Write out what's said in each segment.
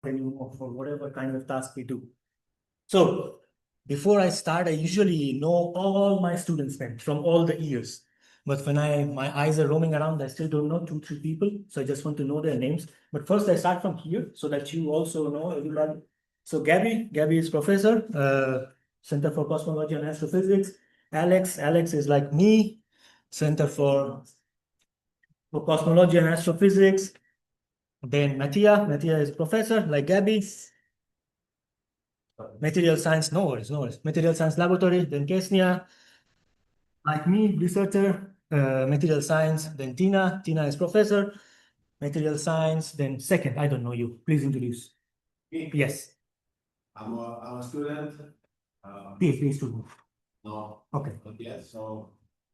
anymore for whatever kind of task we do. So before I start, I usually know all my students from all the years. But when my eyes are roaming around, I still don't know 2, 3 people. So I just want to know their names. But first I start from here so that you also know everybody. So Gabby is professor, Center for Cosmology and Astrophysics. Alex is like me, Center for Cosmology and Astrophysics. Then Mattia is professor like Gabby. Material science, no worries. Material science laboratory, then Kesnia, like me, researcher, material science, then Tina is professor, material science, then second, I don't know you. Please introduce. Me? Yes, I'm a student. PhD student. No, Okay. not yet.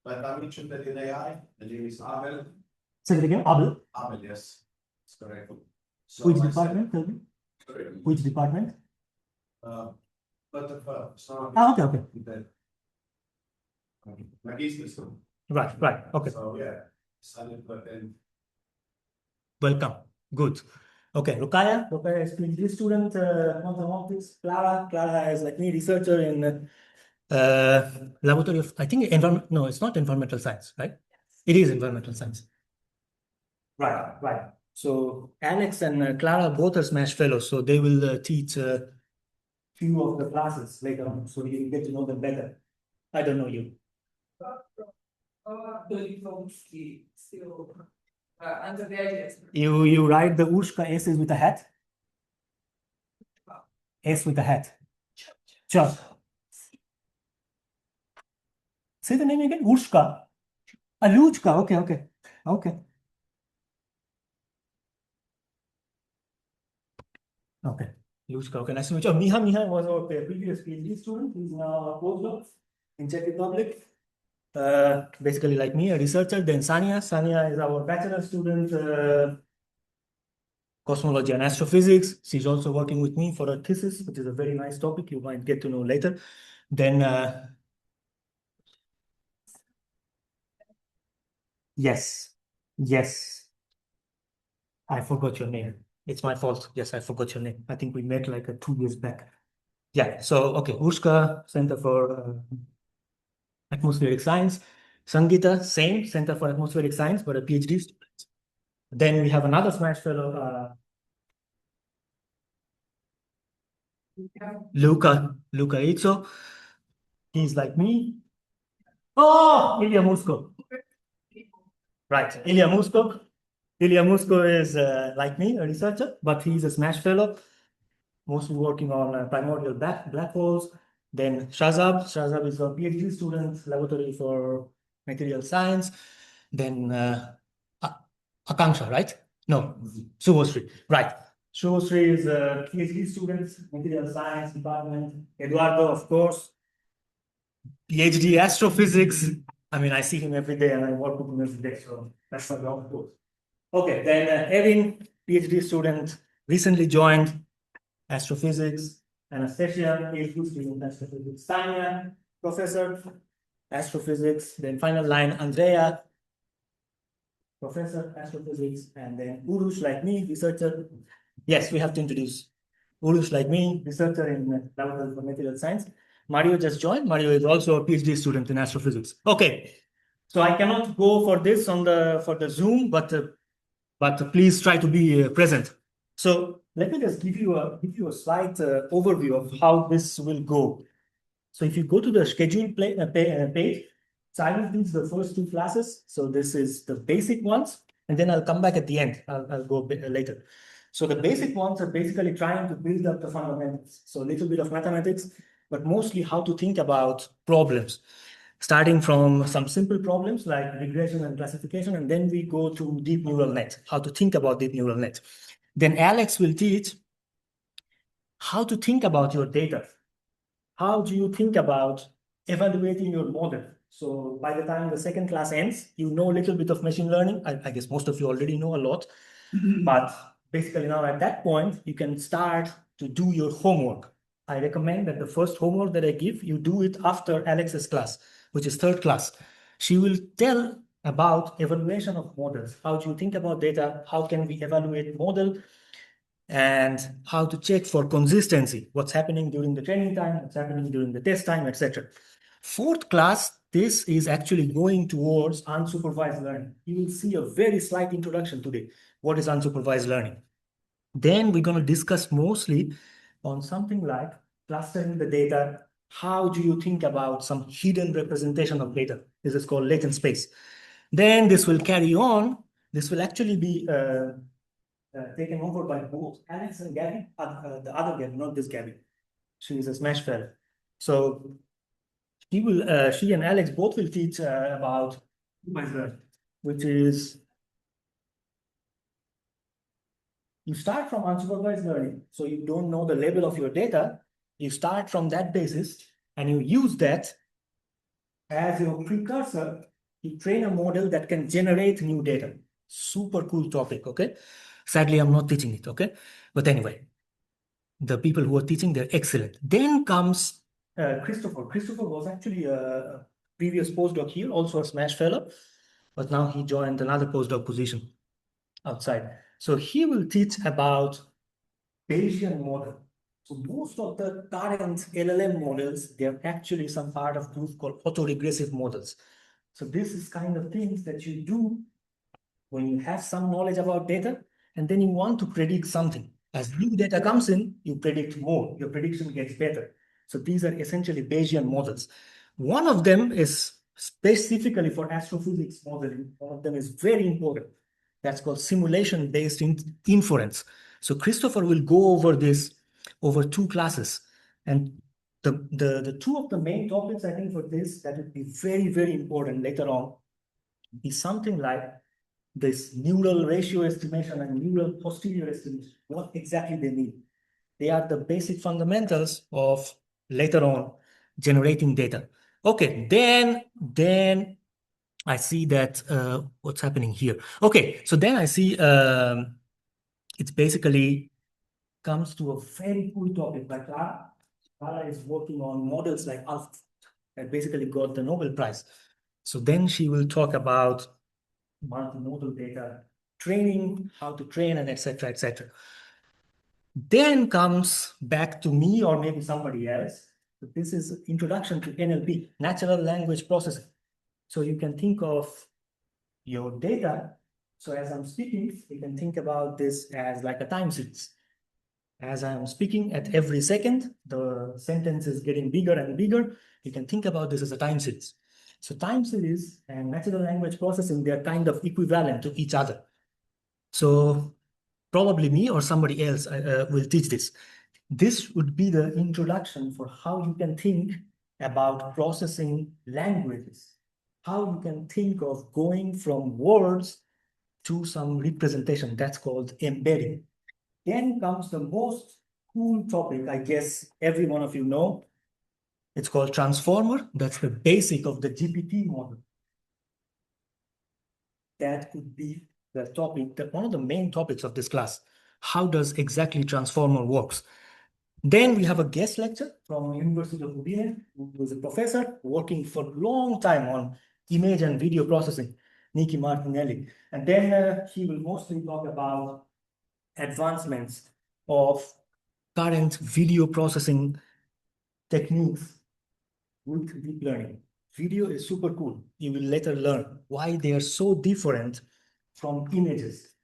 But I'm interested in AI. The name is Abel. Say it again, Abel. Abel, yes, it's correct. Which department? Tell me. Sorry. Which department? Okay. Magister school. Right. Okay. So yeah, studied, but then. Welcome. Good. Okay, Rukaya is PhD student, quantum optics. Clara is like me, researcher in laboratory of, I think, no, it's not environmental science, right? It is environmental science. Right. So Alex and Clara both are Smash Fellows, so they will teach few of the classes later on, so you get to know them better. I don't know you. Under the ideas. You write the Ushka S's with a hat? S with a hat. Chuck. Say the name again. Ushka. Aluchka. Okay. Okay. Luchka. Okay. Nice to meet you. Miha was our previous PhD student. He's now a postdoc in Czech Republic. Basically like me, a researcher. Then Sania is our bachelor student, cosmology and astrophysics. She's also working with me for a thesis, which is a very nice topic you might get to know later. Then, yes, I forgot your name. It's my fault. Yes, I forgot your name. I think we met like 2 years back. Yeah, so, okay, Ushka, Center for Atmospheric Science. Sangeeta, same, Center for Atmospheric Science, but a PhD student. Then we have another Smash Fellow, Luca Izzo. He's like me. Oh, Ilya Musko. Right, Ilya Musko is like me, a researcher, but he's a Smash Fellow, mostly working on primordial black holes. Then Shazab is a PhD student, laboratory for material science. Then Akanksha, right? No, Subhasri, right. Subhasri is a PhD student, material science department. Eduardo, of course, PhD astrophysics. I mean, I see him every day and I work with him every day, so that's not wrong, of course. Okay, then Erin, PhD student, recently joined astrophysics. Anastasia, PhD student, astrophysics. Tanya, professor, astrophysics. Then final line, Andrea, professor, astrophysics. And then Urush, like me, researcher. Yes, we have to introduce Urush, like me, researcher in laboratory for material science. Mario just joined. Mario is also a PhD student in astrophysics. Okay, so I cannot go for this for the Zoom, but please try to be present. So let me just give you a slight overview of how this will go. So if you go to the schedule page, so I will teach the first 2 classes. So this is the basic ones, and then I'll come back at the end. I'll go a bit later. So the basic ones are basically trying to build up the fundamentals. So a little bit of mathematics, but mostly how to think about problems, starting from some simple problems like regression and classification, and then we go to deep neural net, how to think about deep neural net. Then Alex will teach how to think about your data. How do you think about evaluating your model? So by the time the second class ends, you know a little bit of machine learning. I guess most of you already know a lot, but basically now at that point, you can start to do your homework. I recommend that the first homework that I give, you do it after Alex's class, which is 3rd class. She will tell about evaluation of models. How do you think about data? How can we evaluate model? and how to check for consistency, what's happening during the training time, what's happening during the test time, etc. Fourth class, this is actually going towards unsupervised learning. You will see a very slight introduction today. What is unsupervised learning? Then we're going to discuss mostly on something like clustering the data. How do you think about some hidden representation of data? This is called latent space. Then this will carry on. This will actually be taken over by both Alex and Gabby, the other Gabby, not this Gabby. She is a smash fellow. So she and Alex both will teach about supervised learning, which is you start from unsupervised learning, so you don't know the level of your data. You start from that basis and you use that as your precursor. You train a model that can generate new data. Super cool topic, okay? Sadly, I'm not teaching it, okay? But anyway, the people who are teaching, they're excellent. Then comes Christopher. Christopher was actually a previous postdoc here, also a smash fellow, but now he joined another postdoc position outside. So he will teach about Bayesian model. So most of the current LLM models, they're actually some part of group called autoregressive models. So this is kind of things that you do when you have some knowledge about data, and then you want to predict something. As new data comes in, you predict more, your prediction gets better. So these are essentially Bayesian models. One of them is specifically for astrophysics modeling. One of them is very important. That's called simulation-based inference. So Christopher will go over this over 2 classes. And the two of the main topics, I think, for this that would be very, very important later on is something like this neural ratio estimation and neural posterior estimation, what exactly they mean. They are the basic fundamentals of later on generating data. Okay, then I see that what's happening here. Okay, so then I see it's basically comes to a very cool topic like Clara. Clara is working on models like AlphaFold that basically got the Nobel Prize. So then she will talk about multimodal data training, how to train, and etc., etc. Then comes back to me or maybe somebody else. This is introduction to NLP, natural language processing. So you can think of your data. So as I'm speaking, you can think about this as like a time series. As I'm speaking at every second, the sentence is getting bigger and bigger. You can think about this as a time series. So time series and natural language processing, they're kind of equivalent to each other. So probably me or somebody else will teach this. This would be the introduction for how you can think about processing languages, how you can think of going from words to some representation. That's called embedding. Then comes the most cool topic, I guess every one of you know. It's called transformer. That's the basic of the GPT model. That could be the topic, one of the main topics of this class. How does exactly transformer works? Then we have a guest lecture from University of Udine, who is a professor working for a long time on image and video processing, Nikki Martinelli. And then he will mostly talk about advancements of current video processing techniques with deep learning. Video is super cool. You will later learn why they are so different from images.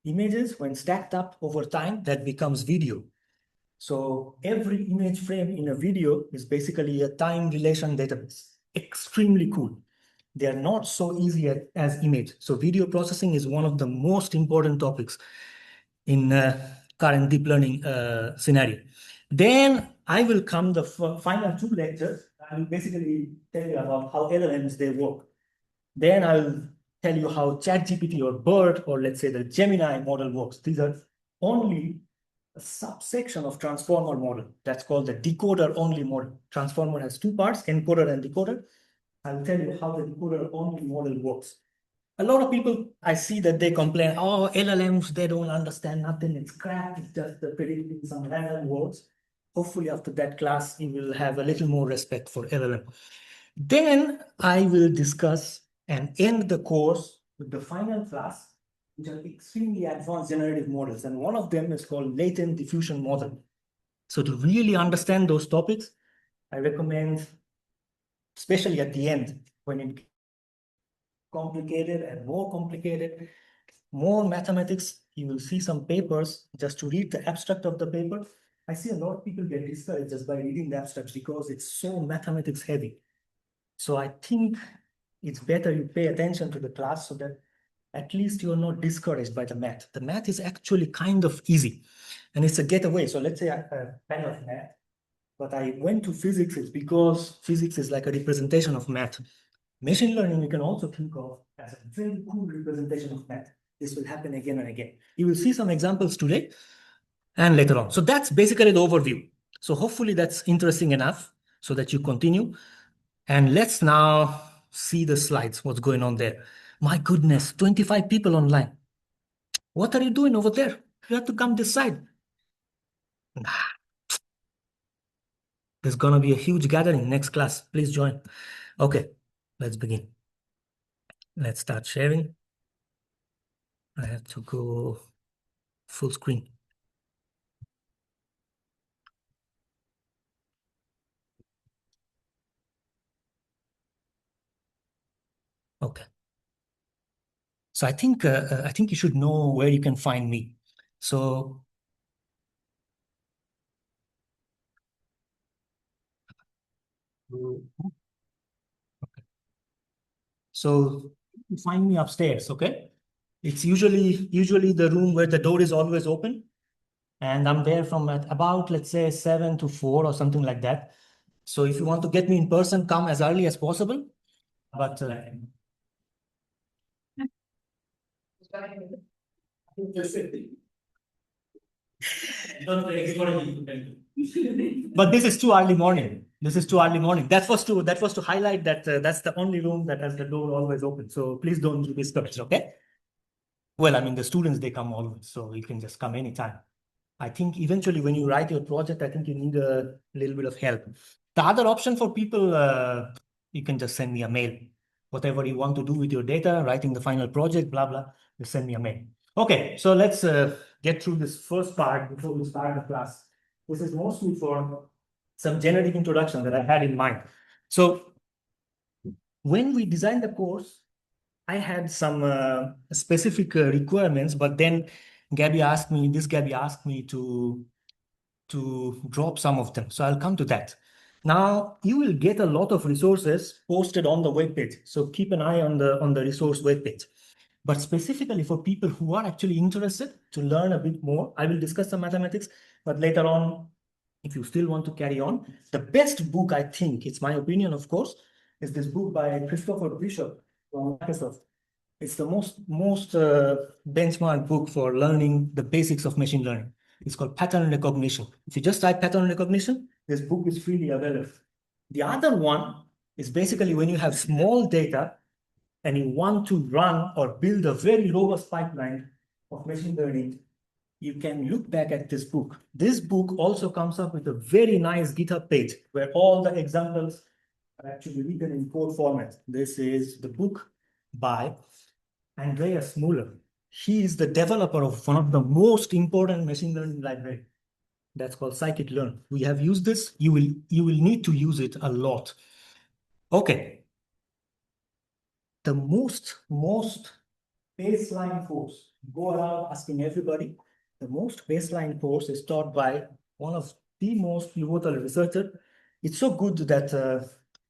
Images, when stacked up over time, that becomes video. So every image frame in a video is basically a time relation database. Extremely cool. They are not so easy as image. So video processing is one of the most important topics in current deep learning scenario. Then I will come the final 2 lectures. I will basically tell you about how LLMs they work. Then I'll tell you how ChatGPT or BERT or let's say the Gemini model works. These are only a subsection of transformer model. That's called the decoder only model. Transformer has 2 parts, encoder and decoder. I'll tell you how the decoder only model works. A lot of people, I see that they complain, oh, LLMs, they don't understand nothing. It's crap. It's just predicting some random words. Hopefully after that class, you will have a little more respect for LLM. Then I will discuss and end the course with the final class, which are extremely advanced generative models. And one of them is called latent diffusion model. So to really understand those topics, I recommend, especially at the end, when it complicated and more complicated, more mathematics, you will see some papers just to read the abstract of the paper. I see a lot of people get discouraged just by reading the abstract because it's so mathematics heavy. So I think it's better you pay attention to the class so that at least you're not discouraged by the math. The math is actually kind of easy and it's a getaway. So let's say I'm a fan of math, but I went to physics is because physics is like a representation of math. Machine learning you can also think of as a very cool representation of math. This will happen again and again. You will see some examples today and later on. So that's basically the overview. So hopefully that's interesting enough so that you continue. And let's now see the slides, what's going on there. My goodness, 25 people online. What are you doing over there? You have to come this side. There's going to be a huge gathering next class. Please join. Okay, let's begin. Let's start sharing. I have to go full screen. Okay. So I think you should know where you can find me. So so you find me upstairs, okay? It's usually the room where the door is always open, and I'm there from at about, let's say, 7 to 4 or something like that. So if you want to get me in person, come as early as possible. But but this is too early morning. This is too early morning. That was to highlight that that's the only room that has the door always open. So please don't be discouraged, okay? Well, I mean, the students, they come always, so you can just come anytime. I think eventually when you write your project, I think you need a little bit of help. The other option for people, you can just send me a mail. Whatever you want to do with your data, writing the final project, blah, blah, just send me a mail. Okay, so let's get through this first part before we start the class. This is mostly for some generic introduction that I had in mind. So when we designed the course, I had some specific requirements, but then Gabby asked me to drop some of them. So I'll come to that. Now you will get a lot of resources posted on the web page. So keep an eye on the resource web page. But specifically for people who are actually interested to learn a bit more, I will discuss some mathematics, but later on, if you still want to carry on, the best book, I think, it's my opinion, of course, is this book by Christopher Bishop from Microsoft. It's the most benchmark book for learning the basics of machine learning. It's called Pattern Recognition. If you just type pattern recognition, this book is freely available. The other one is basically when you have small data and you want to run or build a very robust pipeline of machine learning, you can look back at this book. This book also comes up with a very nice GitHub page where all the examples are actually written in code format. This is the book by Andreas Muller. He is the developer of one of the most important machine learning library. That's called scikit-learn. We have used this. You will need to use it a lot. Okay. The most baseline course, go around asking everybody. The most baseline course is taught by one of the most pivotal researchers. It's so good that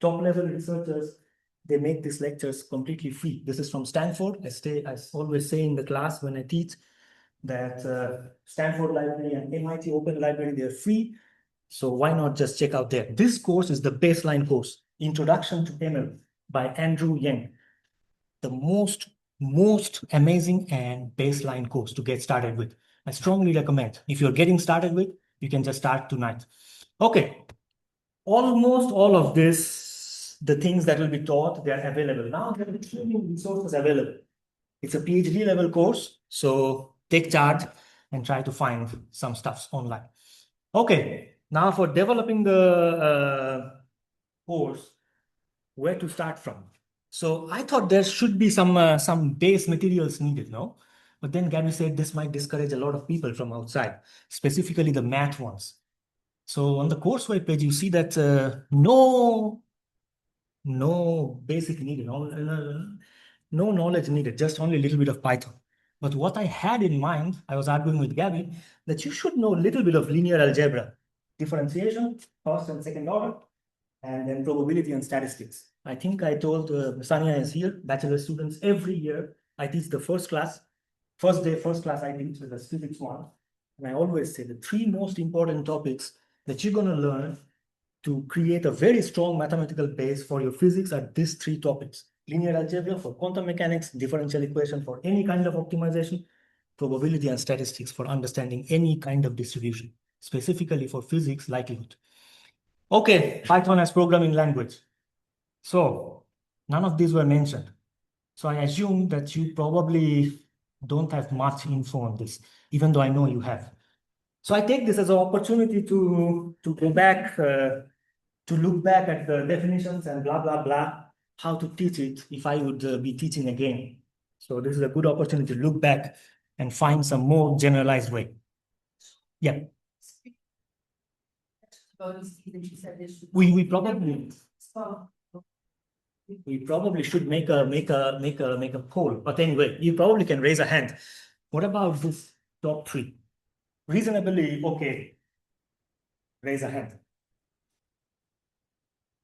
top level researchers, they make these lectures completely free. This is from Stanford. I always say in the class when I teach that Stanford Library and MIT Open Library, they're free. So why not just check out there? This course is the baseline course, Introduction to ML by Andrew Yang. The most amazing and baseline course to get started with. I strongly recommend. If you're getting started with, you can just start tonight. Okay, almost all of this, the things that will be taught, they are available. Now there are training resources available. It's a PhD level course, so take charge and try to find some stuffs online. Okay, now for developing the course, where to start from? So I thought there should be some base materials needed, no? But then Gabby said this might discourage a lot of people from outside, specifically the math ones. So on the course webpage, you see that no basic needed, no knowledge needed, just only a little bit of Python. But what I had in mind, I was arguing with Gabby, that you should know a little bit of linear algebra, differentiation, first and second order, and then probability and statistics. I think I told Sania is here, bachelor students, every year I teach the first class, first class I teach with the physics one. And I always say the three most important topics that you're going to learn to create a very strong mathematical base for your physics are these three topics: linear algebra for quantum mechanics, differential equation for any kind of optimization, probability and statistics for understanding any kind of distribution, specifically for physics likelihood. Okay, Python as programming language. So none of these were mentioned. So I assume that you probably don't have much info on this, even though I know you have. So I take this as an opportunity to go back, to look back at the definitions and blah, blah, blah, how to teach it if I would be teaching again. So this is a good opportunity to look back and find some more generalized way. Yeah, we probably should make a poll. But anyway, you probably can raise a hand. What about this top three? Reasonably okay. Raise a hand.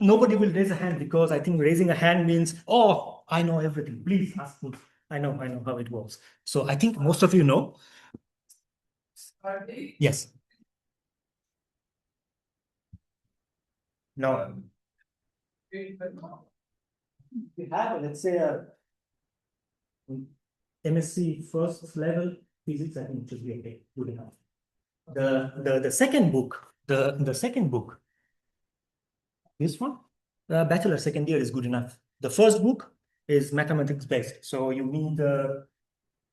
Nobody will raise a hand because I think raising a hand means, oh, I know everything. Please ask me. I know how it works. So I think most of you know. Yes. No. We have, let's say, a MSc first level physics. I think it should be okay, good enough. The second book, the second book, this one, the bachelor second year is good enough. The first book is mathematics based, so you need a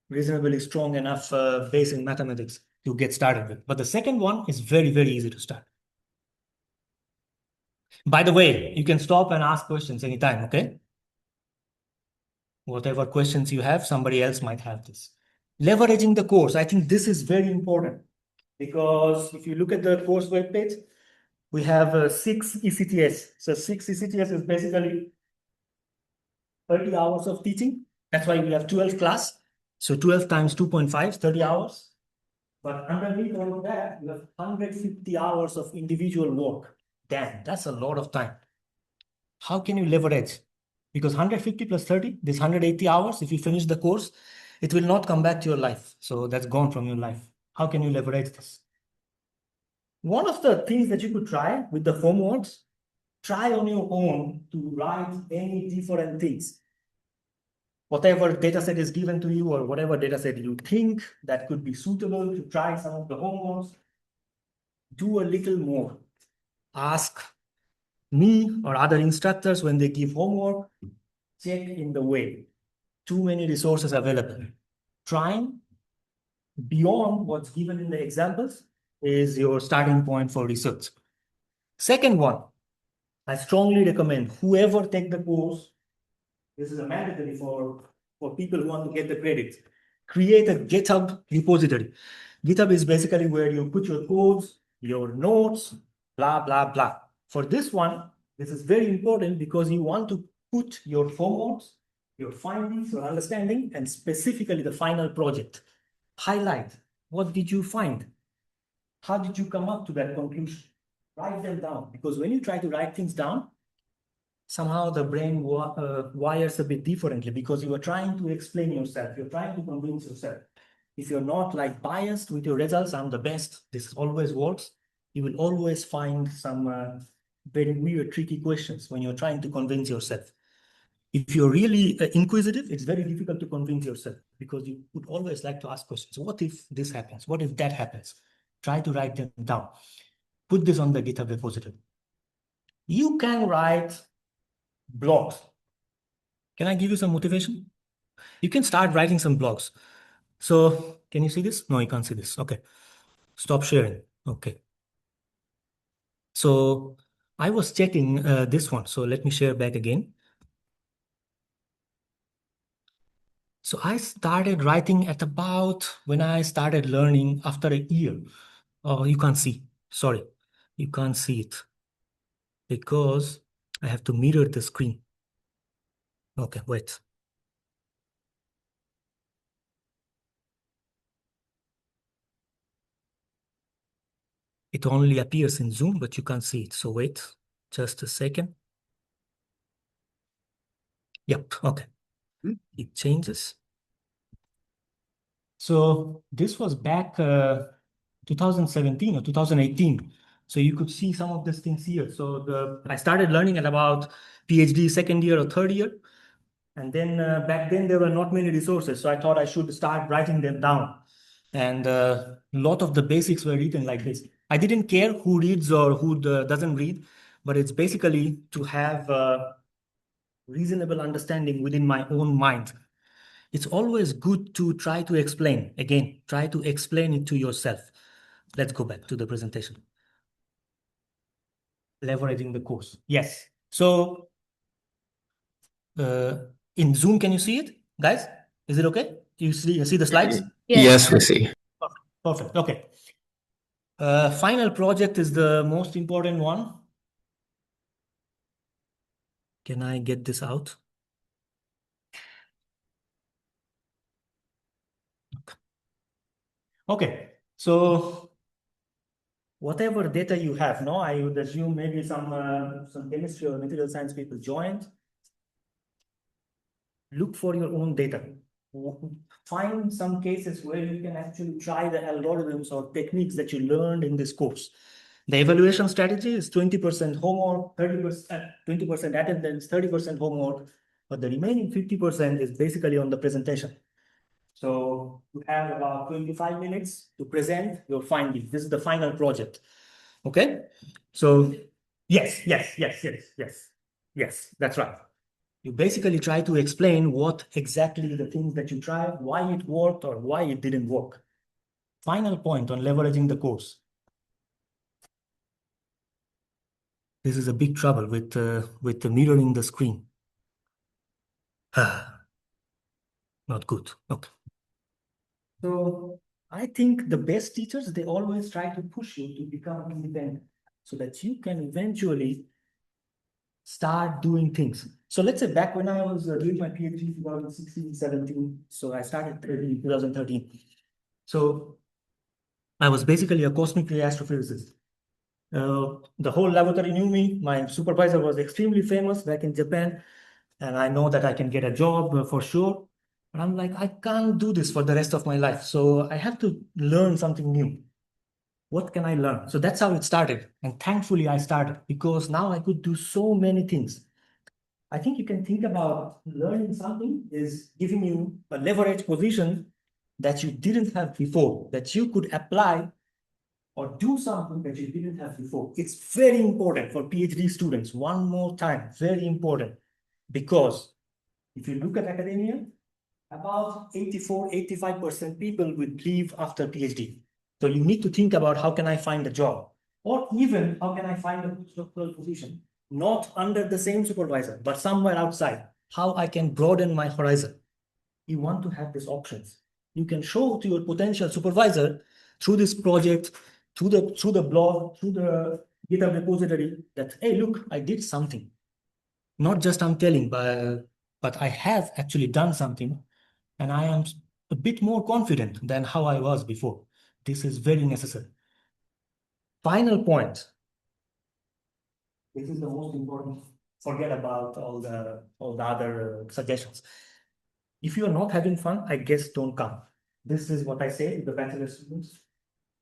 reasonably strong enough base in mathematics to get started with. But the second one is very, very easy to start. By the way, you can stop and ask questions anytime, okay? Whatever questions you have, somebody else might have this. Leveraging the course, I think this is very important because if you look at the course webpage, we have 6 ECTS. So 6 ECTS is basically 30 hours of teaching. That's why we have 12 class. So 12 times 2.5, 30 hours. But underneath all of that, you have 150 hours of individual work. Damn, that's a lot of time. How can you leverage? Because 150 plus 30, this 180 hours, if you finish the course, it will not come back to your life. So that's gone from your life. How can you leverage this? One of the things that you could try with the homeworks, try on your own to write any different things. Whatever data set is given to you or whatever data set you think that could be suitable to try some of the homeworks, do a little more. Ask me or other instructors when they give homework, check in the way. Too many resources available. Trying beyond what's given in the examples is your starting point for research. Second one, I strongly recommend whoever take the course, this is a mandatory for people who want to get the credits, create a GitHub repository. GitHub is basically where you put your codes, your notes, blah, blah, blah. For this one, this is very important because you want to put your homeworks, your findings, your understanding, and specifically the final project. Highlight, what did you find? How did you come up to that conclusion? Write them down, because when you try to write things down, somehow the brain wires a bit differently because you are trying to explain yourself. You're trying to convince yourself. If you're not like biased with your results, I'm the best, this always works, you will always find some very weird, tricky questions when you're trying to convince yourself. If you're really inquisitive, it's very difficult to convince yourself because you would always like to ask questions. What if this happens? What if that happens? Try to write them down. Put this on the GitHub repository. You can write blogs. Can I give you some motivation? You can start writing some blogs. So can you see this? No, you can't see this. Okay. Stop sharing. Okay. So I was checking this one. So let me share back again. So I started writing at about when I started learning after a year. Oh, you can't see. Sorry, you can't see it because I have to mirror the screen. Okay, wait. It only appears in Zoom, but you can't see it. So wait just a second. Yep, okay. It changes. So this was back 2017 or 2018. So you could see some of these things here. So I started learning at about PhD second year or third year. And then back then there were not many resources. So I thought I should start writing them down. And a lot of the basics were written like this. I didn't care who reads or who doesn't read, but it's basically to have reasonable understanding within my own mind. It's always good to try to explain. Again, try to explain it to yourself. Let's go back to the presentation. Leveraging the course. Yes. So uh, in Zoom, can you see it, guys? Is it okay? You see the slides? Yes, we see. Perfect. Okay. Final project is the most important one. Can I get this out? Okay. So whatever data you have, no, I would assume maybe some chemistry or material science people joined. Look for your own data. Find some cases where you can actually try the algorithms or techniques that you learned in this course. The evaluation strategy is 20% homework, 30%, 20% attendance, 30% homework, but the remaining 50% is basically on the presentation. So you have about 25 minutes to present your findings. This is the final project. Okay? So yes, that's right. You basically try to explain what exactly the things that you tried, why it worked or why it didn't work. Final point on leveraging the course. This is a big trouble with the mirroring the screen. Not good. Okay. So I think the best teachers, they always try to push you to become independent so that you can eventually start doing things. So let's say back when I was doing my PhD in 2016, 17, so I started in 2013. So I was basically a cosmic ray astrophysicist. The whole laboratory knew me. My supervisor was extremely famous back in Japan, and I know that I can get a job for sure. But I'm like, I can't do this for the rest of my life. So I have to learn something new. What can I learn? So that's how it started. And thankfully, I started because now I could do so many things. I think you can think about learning something is giving you a leverage position that you didn't have before, that you could apply or do something that you didn't have before. It's very important for PhD students. One more time, very important. Because if you look at academia, about 84, 85% people will leave after PhD. So you need to think about how can I find a job? Or even how can I find a postdoctoral position? Not under the same supervisor, but somewhere outside. How I can broaden my horizon. You want to have these options. You can show to your potential supervisor through this project, through the blog, through the GitHub repository that, hey, look, I did something. Not just I'm telling, but I have actually done something and I am a bit more confident than how I was before. This is very necessary. Final point. This is the most important. Forget about all the other suggestions. If you are not having fun, I guess don't come. This is what I say to the bachelor students.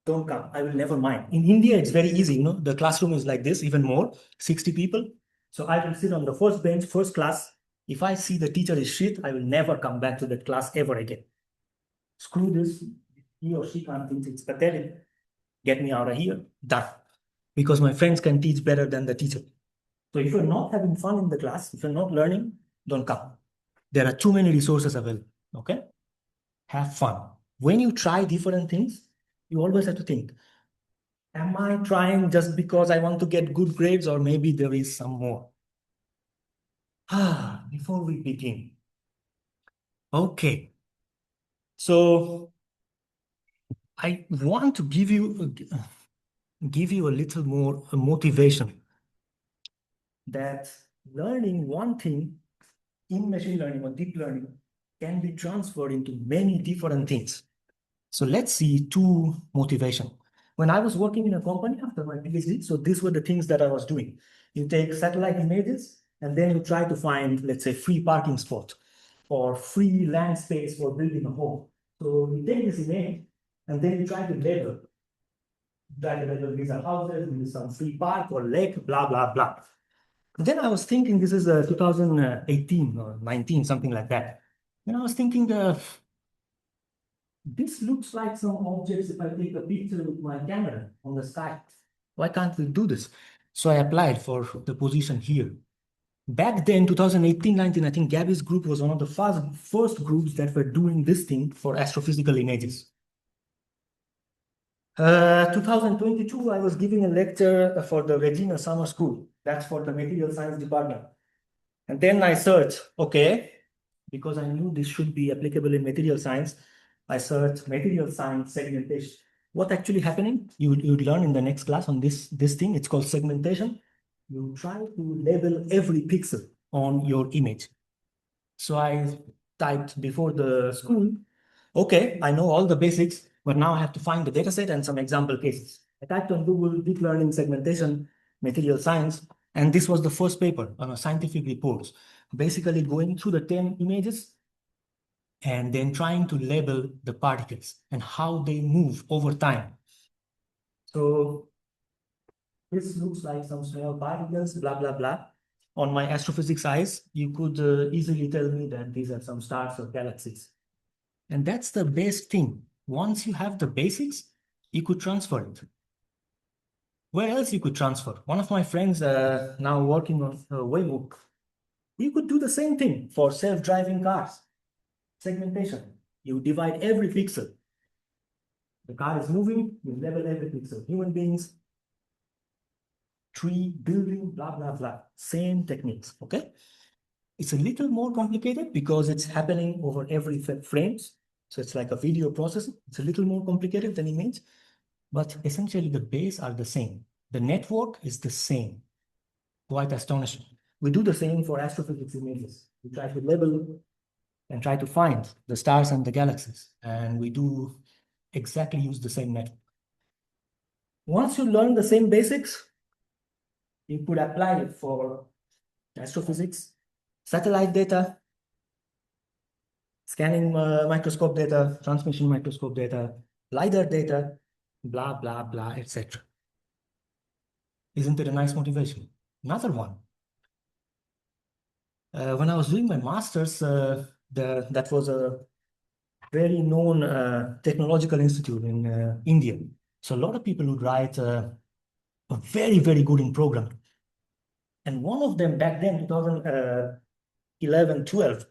Don't come. I will never mind. In India, it's very easy. You know, the classroom is like this, even more, 60 people. So I will sit on the first bench, first class. If I see the teacher is shit, I will never come back to that class ever again. Screw this. He or she can't teach. It's pathetic. Get me out of here. Done. Because my friends can teach better than the teacher. So if you're not having fun in the class, if you're not learning, don't come. There are too many resources available. Okay? Have fun. When you try different things, you always have to think, am I trying just because I want to get good grades or maybe there is some more? Before we begin, Okay. So I want to give you a little more motivation that learning one thing in machine learning or deep learning can be transferred into many different things. So let's see two motivation. When I was working in a company after my PhD, so these were the things that I was doing. You take satellite images and then you try to find, let's say, free parking spot or free land space for building a home. So you take this image and then you try to label whether these are houses, these are some free park or lake, blah, blah, blah. Then I was thinking, this is 2018 or 19, something like that. Then I was thinking, this looks like some objects if I take a picture with my camera on the sky. Why can't we do this? So I applied for the position here. Back then, 2018, 19, I think Gabby's group was one of the first groups that were doing this thing for astrophysical images. 2022, I was giving a lecture for the Regina Summer School. That's for the material science department. And then I searched, okay, because I knew this should be applicable in material science, I searched material science segmentation. What actually happening? You'd learn in the next class on this thing. It's called segmentation. You try to label every pixel on your image. So I typed before the school, okay, I know all the basics, but now I have to find the dataset and some example cases. I typed on Google deep learning segmentation, material science, and this was the first paper on a scientific report, basically going through the 10 images and then trying to label the particles and how they move over time. So this looks like some small particles, blah, blah, blah. On my astrophysics eyes, you could easily tell me that these are some stars or galaxies. And that's the best thing. Once you have the basics, you could transfer it. Where else you could transfer? One of my friends now working on Waymo, you could do the same thing for self-driving cars. Segmentation. You divide every pixel. The car is moving, you level every pixel. Human beings, tree, building, blah, blah, blah. Same techniques, okay? It's a little more complicated because it's happening over every frames. So it's like a video processing. It's a little more complicated than image, but essentially the base are the same. The network is the same. Quite astonishing. We do the same for astrophysics images. We try to label and try to find the stars and the galaxies, and we do exactly use the same network. Once you learn the same basics, you could apply it for astrophysics, satellite data, scanning microscope data, transmission microscope data, LiDAR data, blah, blah, blah, etc. Isn't it a nice motivation? Another one. When I was doing my master's, that was a very known technological institute in India. So a lot of people would write very, very good in programming. And one of them back then, 2011, 12,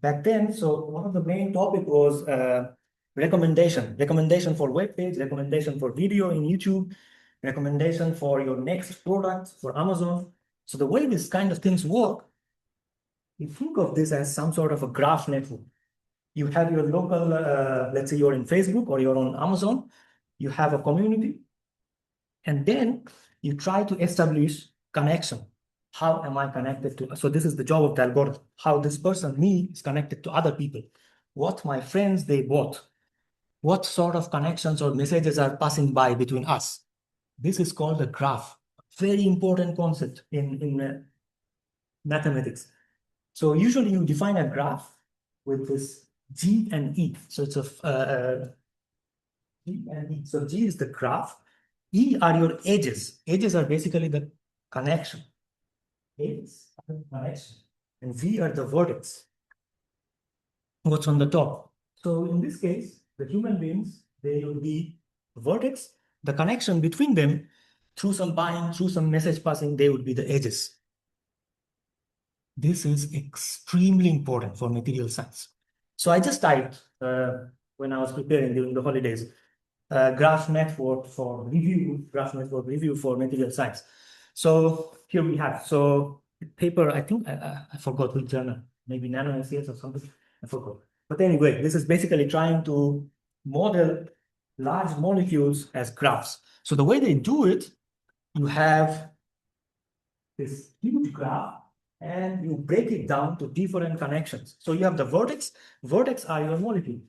back then, so one of the main topic was recommendation for web page, recommendation for video in YouTube, recommendation for your next product for Amazon. So the way these kind of things work, you think of this as some sort of a graph network. You have your local, let's say you're in Facebook or you're on Amazon, you have a community, and then you try to establish connection. How am I connected to? So this is the job of the algorithm. How this person, me, is connected to other people. What my friends, they bought. What sort of connections or messages are passing by between us. This is called a graph. Very important concept in mathematics. So usually you define a graph with this G and E. So it's a G and E. So G is the graph. E are your edges. Edges are basically the connection. Edges are the connection. And V are the vertex. What's on the top? So in this case, the human beings, they will be vertex. The connection between them, through some bind, through some message passing, they would be the edges. This is extremely important for material science. So I just typed, when I was preparing during the holidays, graph network for material science. So here we have, so paper, I think, I forgot which journal, maybe Nano SCS or something, I forgot. But anyway, this is basically trying to model large molecules as graphs. So the way they do it, you have this huge graph and you break it down to different connections. So you have the vertex. Vertex are your molecule.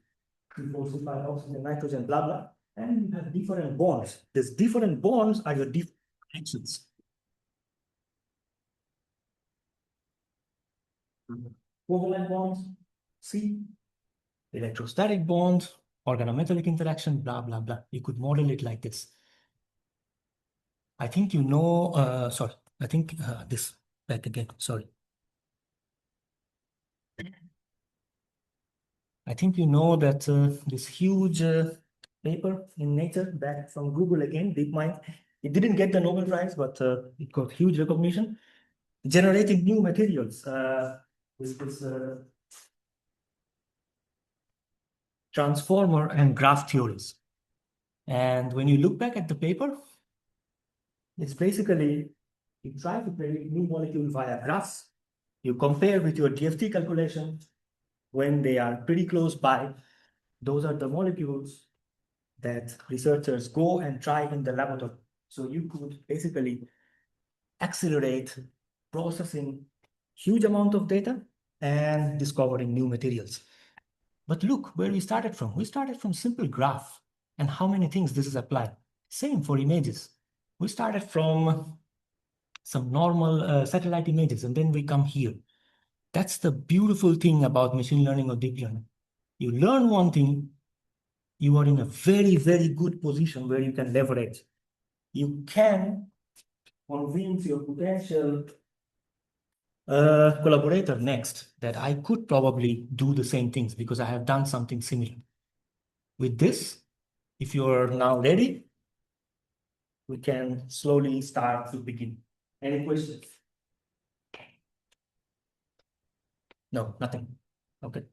C4, oxygen, nitrogen, blah, blah. And you have different bonds. These different bonds are your different connections. Covalent bonds, C, electrostatic bonds, organometallic interaction, blah, blah, blah. You could model it like this. I think you know, sorry, I think this back again, sorry. I think you know that this huge paper in Nature back from Google again, DeepMind, it didn't get the Nobel Prize, but it got huge recognition, generating new materials with this transformer and graph theories. And when you look back at the paper, it's basically, you try to predict new molecules via graphs. You compare with your DFT calculation when they are pretty close by. Those are the molecules that researchers go and try in the laboratory. So you could basically accelerate processing huge amount of data and discovering new materials. But look where we started from. We started from simple graph and how many things this is applied. Same for images. We started from some normal satellite images and then we come here. That's the beautiful thing about machine learning or deep learning. You learn one thing, you are in a very, very good position where you can leverage. You can convince your potential collaborator next that I could probably do the same things because I have done something similar. With this, if you're now ready, we can slowly start to begin. Any questions? No, nothing. Okay.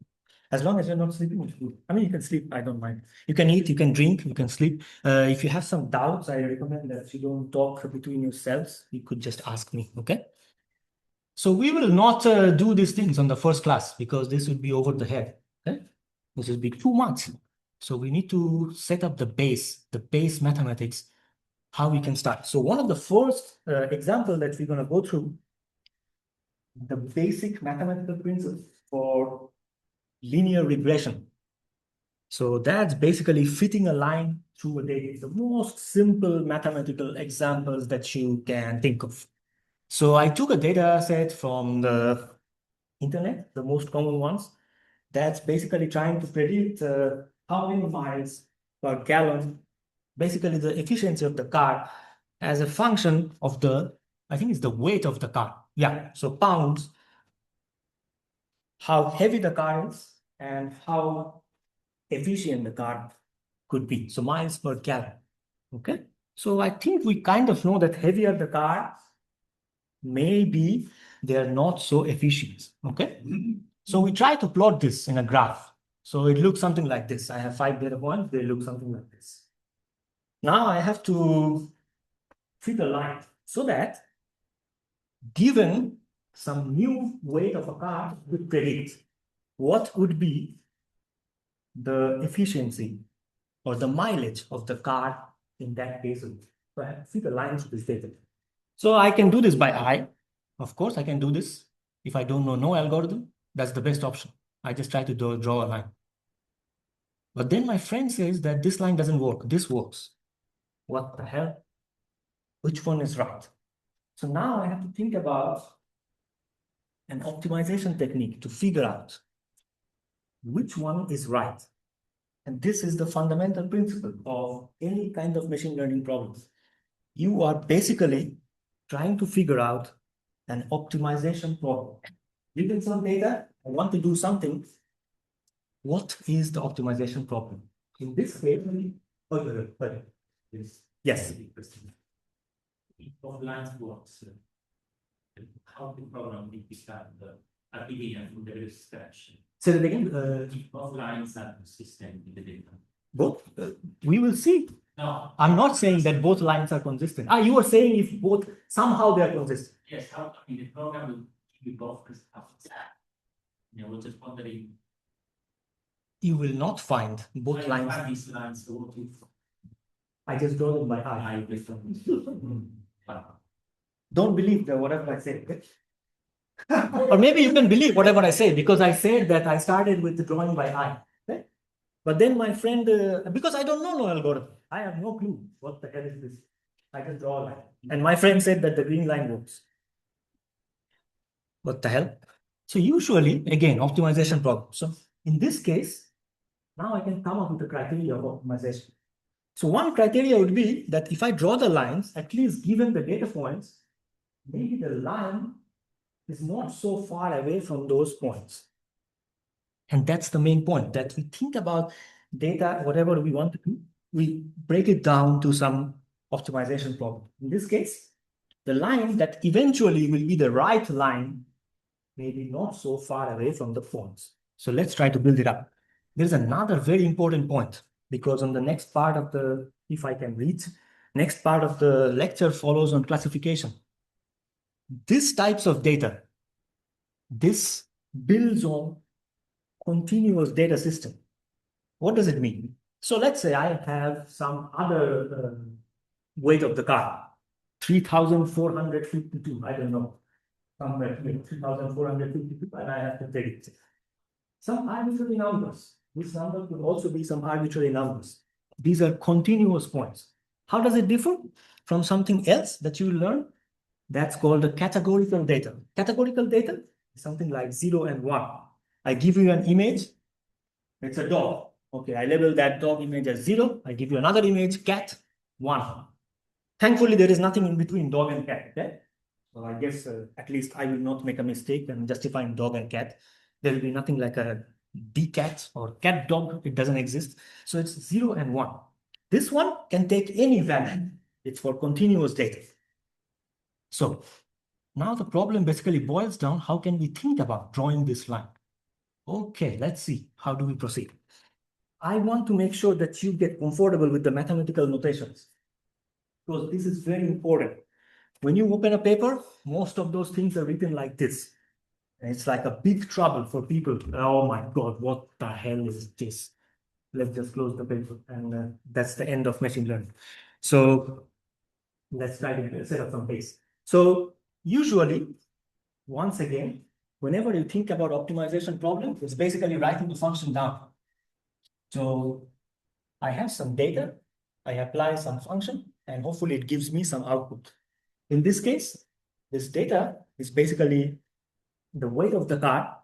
As long as you're not sleeping, it's good. I mean, you can sleep, I don't mind. You can eat, you can drink, you can sleep. If you have some doubts, I recommend that you don't talk between yourselves. You could just ask me, okay? So we will not do these things on the first class because this would be over the head. Okay? This would be too much. So we need to set up the base mathematics, how we can start. So one of the first example that we're going to go through, the basic mathematical principles for linear regression. So that's basically fitting a line through a data. It's the most simple mathematical examples that you can think of. So I took a data set from the internet, the most common ones, that's basically trying to predict how many miles per gallon, basically the efficiency of the car as a function of the, I think it's the weight of the car. Yeah, so pounds, how heavy the car is and how efficient the car could be. So miles per gallon, okay? So I think we kind of know that heavier the car, maybe they're not so efficient, okay? So we try to plot this in a graph. So it looks something like this. I have 5 data points, they look something like this. Now I have to fit a line so that given some new weight of a car, we predict what would be the efficiency or the mileage of the car in that case. So I have to fit a line to this data. So I can do this by eye. Of course, I can do this. If I don't know no algorithm, that's the best option. I just try to draw a line. But then my friend says that this line doesn't work. This works. What the hell? Which one is right? So now I have to think about an optimization technique to figure out which one is right. And this is the fundamental principle of any kind of machine learning problem. You are basically trying to figure out an optimization problem. Given some data, I want to do something. What is the optimization problem? In this case, yes. Of lines works. How the program will start at the beginning from the very scratch. Say that again. Both lines are consistent with the data. Both? We will see. No. I'm not saying that both lines are consistent. You were saying if both, somehow they are consistent. Yes, how in the program will give you both results. I was just wondering you will not find both lines. These lines go to I just draw them by eye. I different. Don't believe that whatever I say. Okay? Or maybe you can believe whatever I say because I said that I started with the drawing by eye. Okay? But then my friend, because I don't know no algorithm, I have no clue what the hell is this. I just draw a line. And my friend said that the green line works. What the hell? So usually, again, optimization problem. So in this case, now I can come up with the criteria of optimization. So one criteria would be that if I draw the lines, at least given the data points, maybe the line is not so far away from those points. And that's the main point, that we think about data, whatever we want to do, we break it down to some optimization problem. In this case, the line that eventually will be the right line, maybe not so far away from the points. So let's try to build it up. There's another very important point, because on the next part of the, if I can read, next part of the lecture follows on classification. These types of data, this builds on continuous data system. What does it mean? So let's say I have some other weight of the car, 3,452, I don't know, somewhere here, 3,452, and I have to predict it. Some arbitrary numbers. This number could also be some arbitrary numbers. These are continuous points. How does it differ from something else that you learn? That's called the categorical data. Categorical data is something like 0 and 1. I give you an image, it's a dog. Okay, I label that dog image as 0. I give you another image, cat, 1. Thankfully, there is nothing in between dog and cat. Okay? So I guess at least I will not make a mistake and justifying dog and cat. There will be nothing like a D-cat or cat dog. It doesn't exist. So it's 0 and 1. This one can take any value. It's for continuous data. So now the problem basically boils down, how can we think about drawing this line? Okay, let's see. How do we proceed? I want to make sure that you get comfortable with the mathematical notations, because this is very important. When you open a paper, most of those things are written like this. And it's like a big trouble for people. Oh my God, what the hell is this? Let's just close the paper. And that's the end of machine learning. So let's try to set up some pace. So usually, once again, whenever you think about optimization problem, it's basically writing the function down. So I have some data, I apply some function, and hopefully it gives me some output. In this case, this data is basically the weight of the car.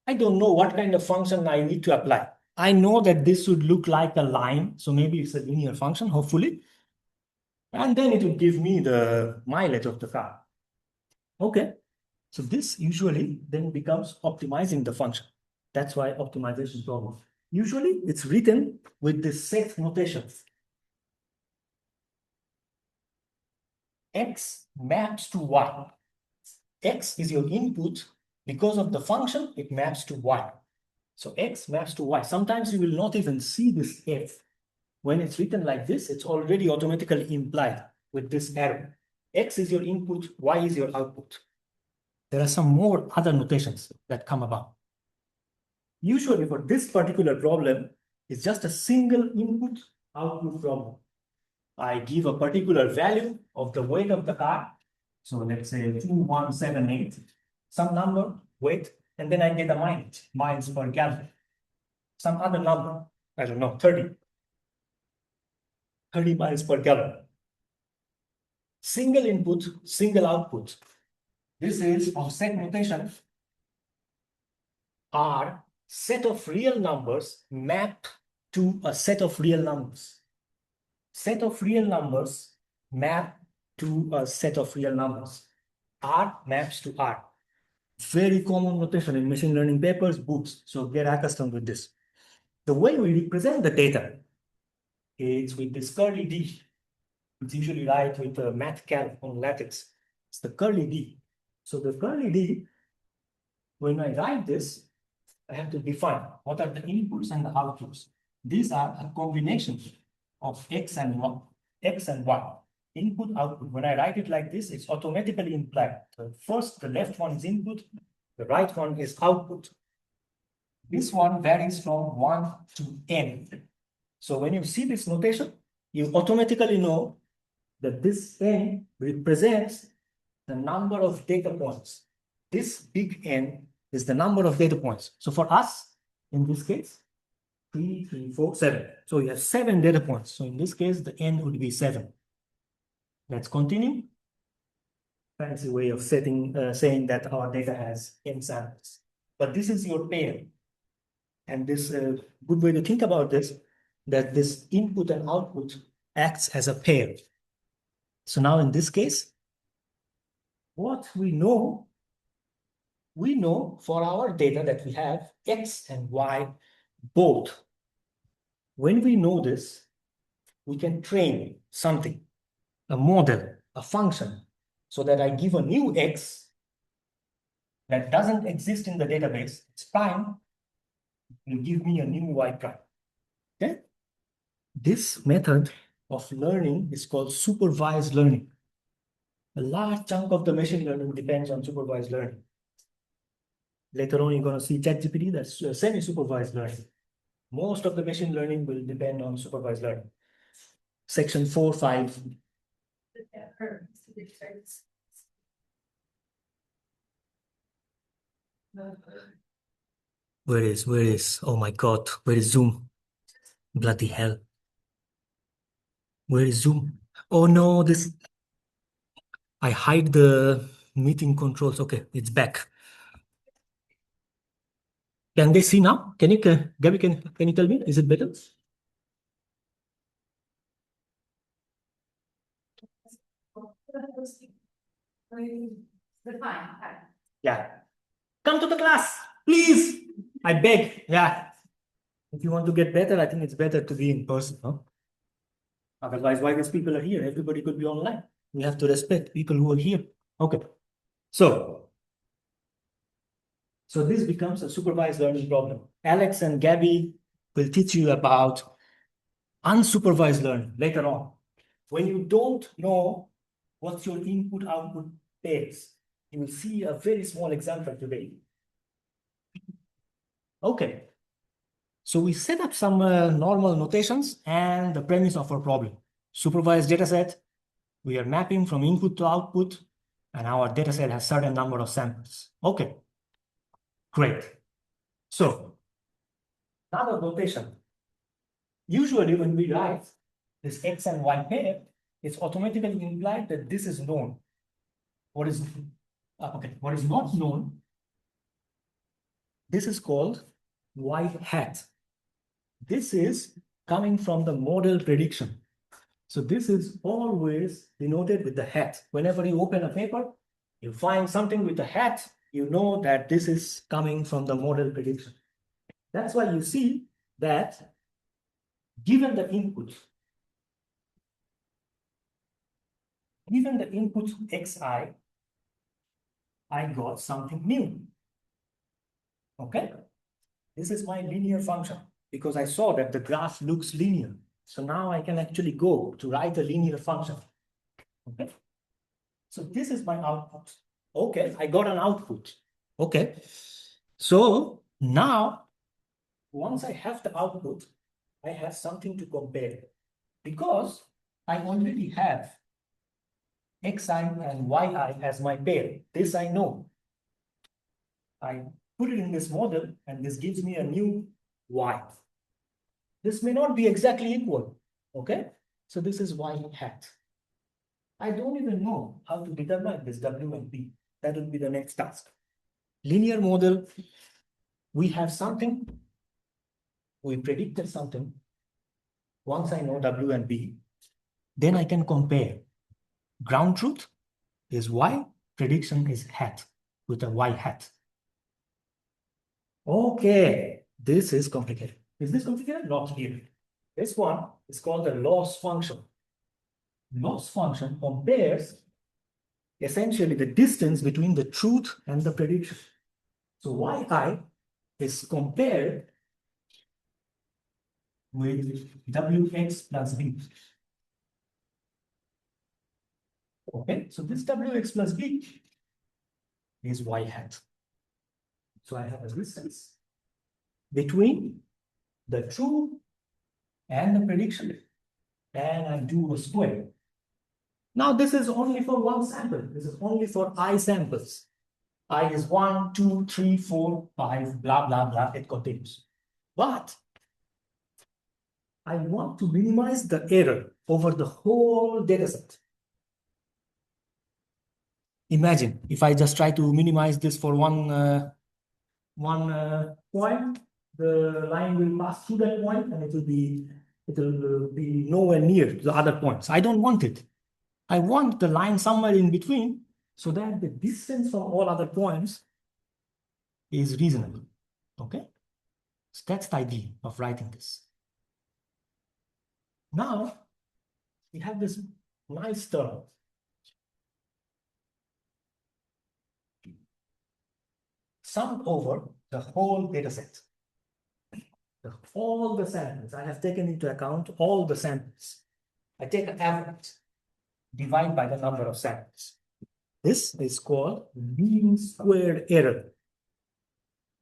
I don't know what kind of function I need to apply. I know that this should look like a line, so maybe it's a linear function, hopefully. And then it will give me the mileage of the car. Okay, so this usually then becomes optimizing the function. That's why optimization problem. Usually it's written with this set notation. X maps to Y. X is your input. Because of the function, it maps to Y. So X maps to Y. Sometimes you will not even see this F. When it's written like this, it's already automatically implied with this arrow. X is your input, Y is your output. There are some more other notations that come about. Usually for this particular problem, it's just a single input output problem. I give a particular value of the weight of the car. So let's say 2178, some number, weight, and then I get a mileage, miles per gallon. Some other number, I don't know, 30 miles per gallon. Single input, single output. This is on set notation. Are set of real numbers mapped to a set of real numbers. Set of real numbers map to a set of real numbers. R maps to R. Very common notation in machine learning papers, books. So get accustomed with this. The way we represent the data is with this curly D. It's usually write with a math calc on lattice. It's the curly D. So the curly D, when I write this, I have to define what are the inputs and the outputs. These are a combination of X and Y. X and Y. Input, output. When I write it like this, it's automatically implied. So first, the left one is input, the right one is output. This one varies from 1 to n. So when you see this notation, you automatically know that this n represents the number of data points. This big N is the number of data points. So for us, in this case, 3, 3, 4, 7. So we have 7 data points. So in this case, the N would be 7. Let's continue. Fancy way of saying that our data has n samples. But this is your pair. And this good way to think about this, that this input and output acts as a pair. So now in this case, what we know for our data that we have X and Y both. When we know this, we can train something, a model, a function, so that I give a new X that doesn't exist in the database, it's prime, will give me a new Y prime. Okay? This method of learning is called supervised learning. A large chunk of the machine learning depends on supervised learning. Later on, you're going to see ChatGPT, that's semi-supervised learning. Most of the machine learning will depend on supervised learning. Section 4, 5. Where is, oh my God, where is Zoom? Bloody hell. Where is Zoom? Oh no, I hide the meeting controls. Okay, it's back. Can they see now? Gabby, can you tell me? Is it better? Yeah. Come to the class, please. I beg. Yeah. If you want to get better, I think it's better to be in person, no? Otherwise, why these people are here? Everybody could be online. We have to respect people who are here. Okay. So this becomes a supervised learning problem. Alex and Gabby will teach you about unsupervised learning later on. When you don't know what's your input-output pairs, you will see a very small example today. Okay. So we set up some normal notations and the premise of our problem. Supervised dataset, we are mapping from input to output, and our dataset has certain number of samples. Okay, great. So, another notation. Usually when we write this X and Y pair, it's automatically implied that this is known. What is not known, this is called Y hat. This is coming from the model prediction. So this is always denoted with the hat. Whenever you open a paper, you find something with a hat, you know that this is coming from the model prediction. That's why you see that given the input xi, I got something new. Okay? This is my linear function because I saw that the graph looks linear. So now I can actually go to write a linear function. Okay? So this is my output. Okay, I got an output. Okay. So now, once I have the output, I have something to compare because I already have xi and yi as my pair. This I know. I put it in this model and this gives me a new y. This may not be exactly equal. Okay. So this is y hat. I don't even know how to determine this w and b. That will be the next task. Linear model, we have something, we predicted something. Once I know w and b, then I can compare. Ground truth is y, prediction is hat, with a y hat. Okay, this is complicated. Is this complicated? Not here. This one is called the loss function. Loss function compares essentially the distance between the truth and the prediction. So yi is compared with wx plus b. Okay, so this wx plus b is y hat. So I have a distance between the true and the prediction, and I do a square. Now this is only for one sample. This is only for I samples. I is 1, 2, 3, 4, 5, blah, blah, blah, it continues. But I want to minimize the error over the whole data set. Imagine if I just try to minimize this for one point, the line will pass through that point and it will be nowhere near the other points. I don't want it. I want the line somewhere in between so that the distance from all other points is reasonable. Okay? So that's the idea of writing this. Now we have this nice term. Sum over the whole data set. All the samples. I have taken into account all the samples. I take an average, divide by the number of samples. This is called mean squared error.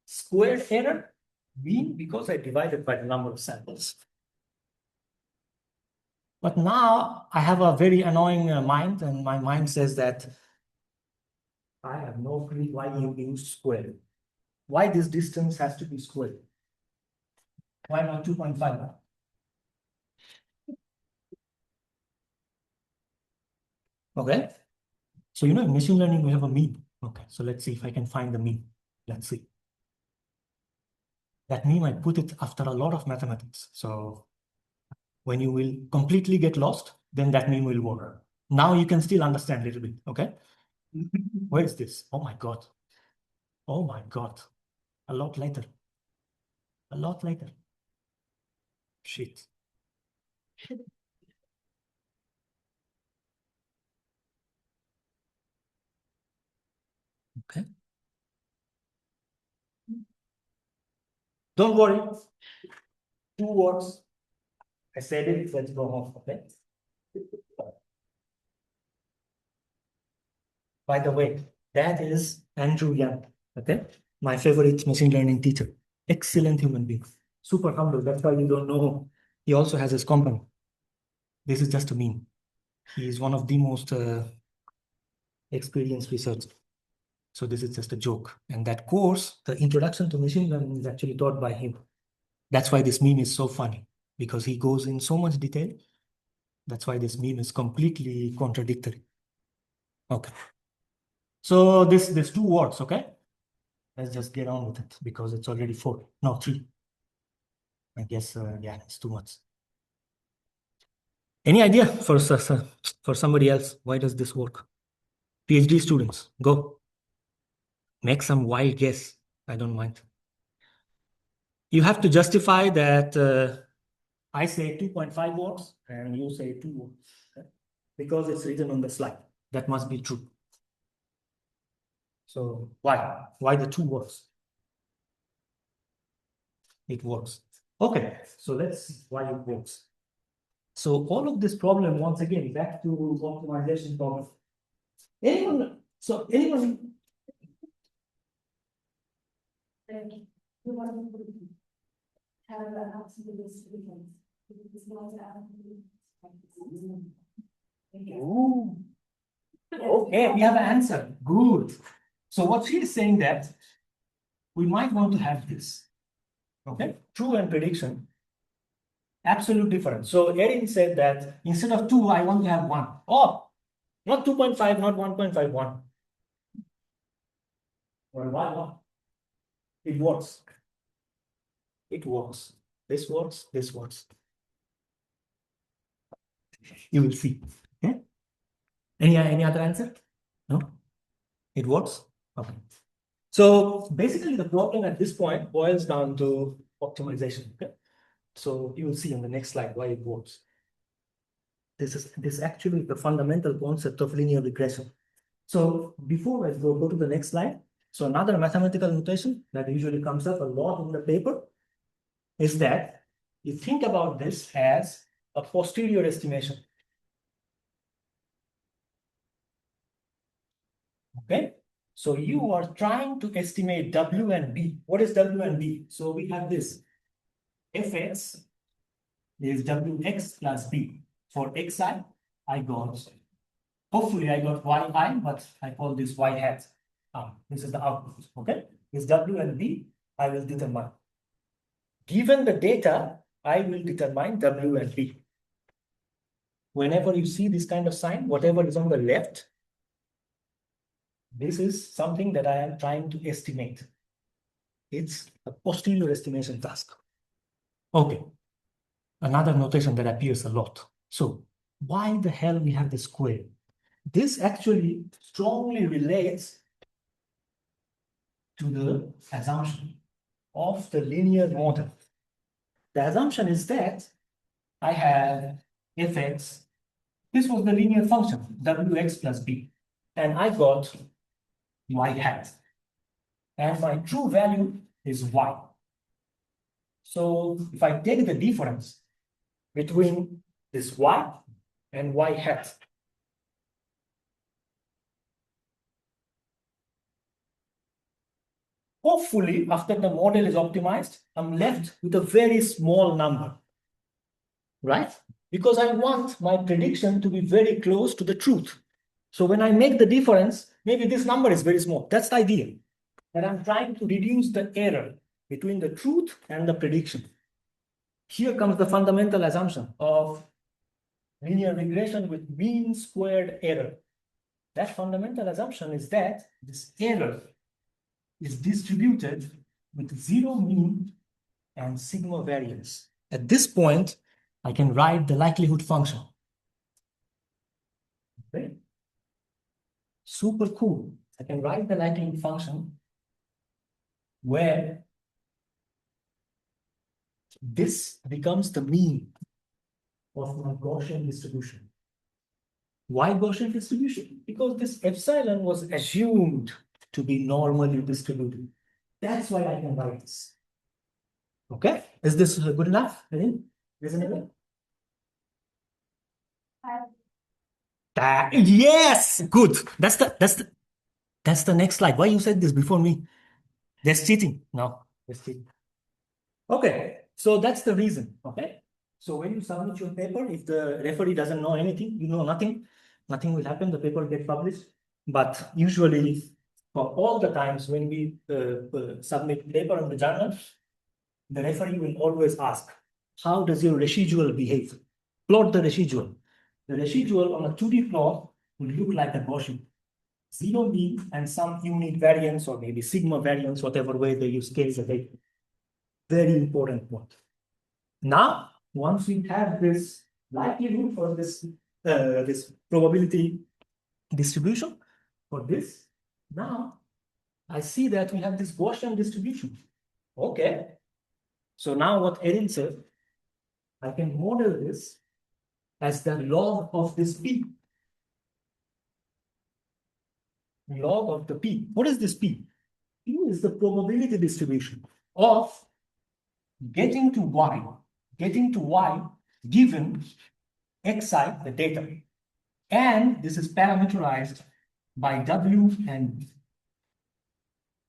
Squared error, mean because I divided by the number of samples. But now I have a very annoying mind, and my mind says that I have no clue why you use square. Why this distance has to be squared? Why not 2.5? Okay. So, you know, in machine learning, we have a mean. Okay. So let's see if I can find the mean. Let's see. That mean I put it after a lot of mathematics. So when you will completely get lost, then that mean will work. Now you can still understand a little bit. Okay. Where is this? Oh my God. Oh my God. A lot later. A lot later. Shit. Okay. Don't worry. 2 words. I said it. Let's go home. Okay. By the way, that is Andrew Yang. Okay. My favorite machine learning teacher. Excellent human being. Super humble. That's why you don't know. He also has his company. This is just a meme. He is one of the most experienced researchers. So this is just a joke. And that course, the introduction to machine learning, is actually taught by him. That's why this meme is so funny, because he goes in so much detail. That's why this meme is completely contradictory. Okay. So there's 2 words, okay? Let's just get on with it because it's already 4. No, 3. I guess, yeah, it's too much. Any idea for somebody else? Why does this work? PhD students, go. Make some wild guess. I don't mind. You have to justify that I say 2.5 words and you say 2 words. Okay? Because it's written on the slide. That must be true. So why? Why the 2 words? It works. Okay, so let's see why it works. So all of this problem, once again, back to optimization problem. Anyone? You want to have an absolute difference. It's not Ooh. Okay, we have an answer. Good. So what she is saying that we might want to have this. Okay, true and prediction. Absolute difference. So Erin said that instead of 2, I want to have 1. Oh, not 2.5, not 1.51. Well, why not? It works. It works. This works. This works. You will see. Okay. Any other answer? No. It works. Okay. So basically, the problem at this point boils down to optimization. Okay. So you will see on the next slide why it works. This is actually the fundamental concept of linear regression. So before I go to the next slide, so another mathematical notation that usually comes up a lot in the paper is that you think about this as a posterior estimation. Okay, So you are trying to estimate W and B. What is W and B? So we have this. Fx is Wx plus B. For xi, hopefully I got yi, but I call this y hat. This is the output, okay? Is W and B, I will determine. Given the data, I will determine W and B. Whenever you see this kind of sign, whatever is on the left, this is something that I am trying to estimate. It's a posterior estimation task. Okay, another notation that appears a lot. So why the hell we have the square? This actually strongly relates to the assumption of the linear model. The assumption is that I have fx, this was the linear function, wx plus b, and I got y hat. And my true value is y. So if I take the difference between this y and y hat, hopefully after the model is optimized, I'm left with a very small number, right? Because I want my prediction to be very close to the truth. So when I make the difference, maybe this number is very small. That's the idea. And I'm trying to reduce the error between the truth and the prediction. Here comes the fundamental assumption of linear regression with mean squared error. That fundamental assumption is that this error is distributed with zero mean and sigma variance. At this point, I can write the likelihood function. Okay. Super cool. I can write the likelihood function where this becomes the mean of my Gaussian distribution. Why Gaussian distribution? Because this epsilon was assumed to be normally distributed. That's why I can write this. Okay, is this good enough? Reasonable? Yes, good. That's the next slide. Why you said this before me? That's cheating. No, that's cheating. Okay, so that's the reason. Okay, so when you submit your paper, if the referee doesn't know anything, you know nothing, nothing will happen. The paper will get published. But usually, for all the times when we submit paper in the journal, the referee will always ask, how does your residual behave? Plot the residual. The residual on a 2D plot will look like a Gaussian. Zero mean and some unit variance or maybe sigma variance, whatever way they use scale the data. Very important point. Now, once we have this likelihood for this, this probability distribution for this, now I see that we have this Gaussian distribution. Okay. So now what Erin said, I can model this as the log of this P. Log of the P. What is this P? P is the probability distribution of getting to Y given xi, the data. And this is parameterized by W and B.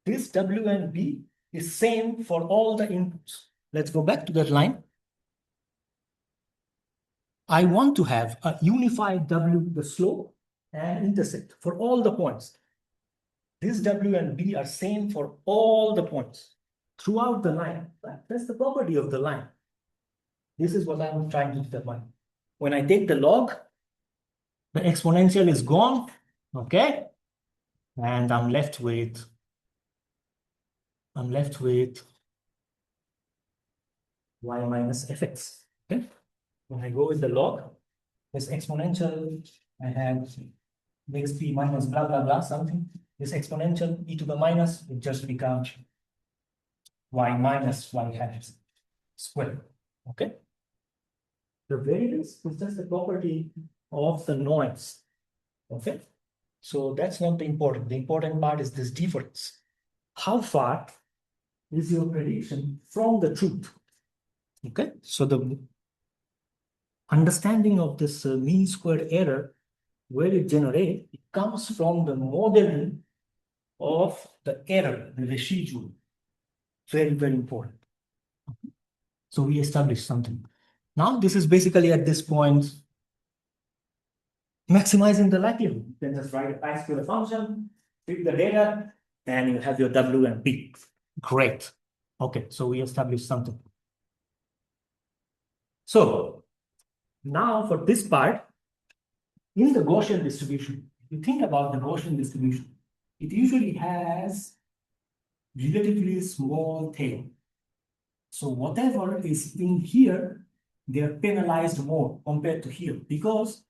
This W and B is same for all the inputs. Let's go back to that line. I want to have a unified W, the slope and intercept for all the points. This W and B are same for all the points throughout the line. That's the property of the line. This is what I'm trying to determine. When I take the log, the exponential is gone, okay? And I'm left with y minus fx, okay? When I go with the log, this exponential, I have xp minus blah, blah, blah, something. This exponential e to the minus, it just becomes y minus y hat squared, okay? The variance is just the property of the noise, okay? So that's not the important. The important part is this difference. How far is your prediction from the truth? Okay, so the understanding of this mean squared error, where it generates, it comes from the modeling of the error, the residual. Very, very important. So we established something. Now this is basically at this point maximizing the likelihood. You can just write a chi-square function, fit the data, and you have your W and P. Great. Okay, so we established something. So now for this part, in the Gaussian distribution, if you think about the Gaussian distribution, it usually has relatively small tail. So whatever is in here, they're penalized more compared to here because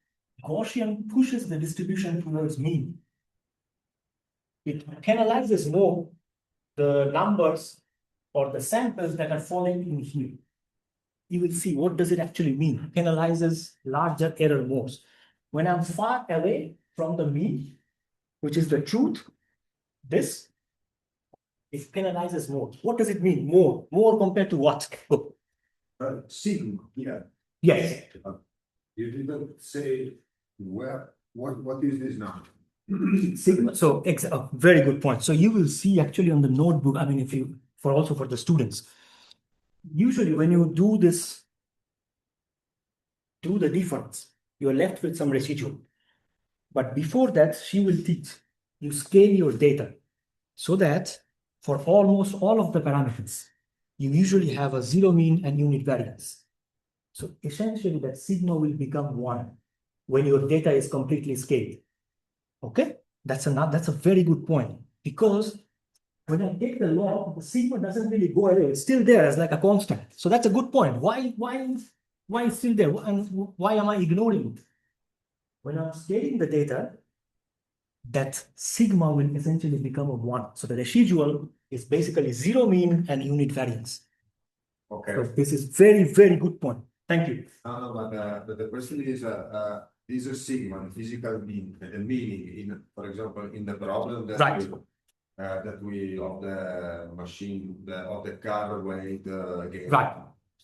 Gaussian pushes the distribution towards mean. It penalizes more the numbers or the samples that are falling in here. You will see what does it actually mean. Penalizes larger error modes. When I'm far away from the mean, which is the truth, this it penalizes more. What does it mean? More. More compared to what? Go. Sigma, yeah. Yes. You didn't say what is this now? Sigma. So very good point. So you will see actually on the notebook, I mean, if you also for the students, usually when you do this, do the difference, you're left with some residual. But before that, she will teach you scale your data so that for almost all of the parameters, you usually have a zero mean and unit variance. So essentially that sigma will become 1 when your data is completely scaled. Okay, that's a very good point because when I take the log, the sigma doesn't really go away. It's still there as like a constant. So that's a good point. Why it's still there? And why am I ignoring it? When I'm scaling the data, that sigma will essentially become a 1. So the residual is basically zero mean and unit variance. Okay. So this is very, very good point. Thank you. But the question is a sigma, physical mean, the meaning in, for example, in the problem that Right. we of the machine, of the car weight game. Right.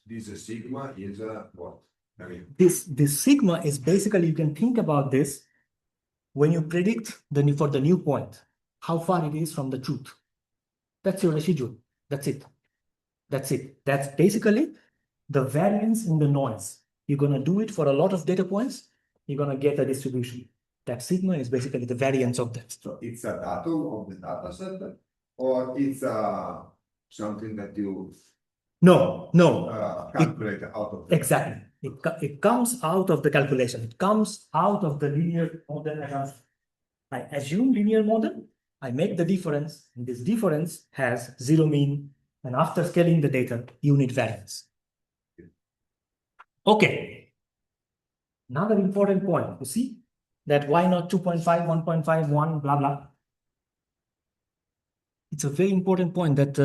This sigma is what? I mean, This sigma is basically, you can think about this when you predict for the new point, how far it is from the truth. That's your residual. That's it. That's it. That's basically the variance in the noise. You're going to do it for a lot of data points. You're going to get a distribution. That sigma is basically the variance of that. so it's a datum of the data set, or it's something that you No. calculate out of Exactly. It comes out of the calculation. It comes out of the linear model. I assume linear model. I make the difference, and this difference has zero mean, and after scaling the data, unit variance. Okay. Another important point, you see, that why not 2.5, 1.5, 1, blah, blah. It's a very important point that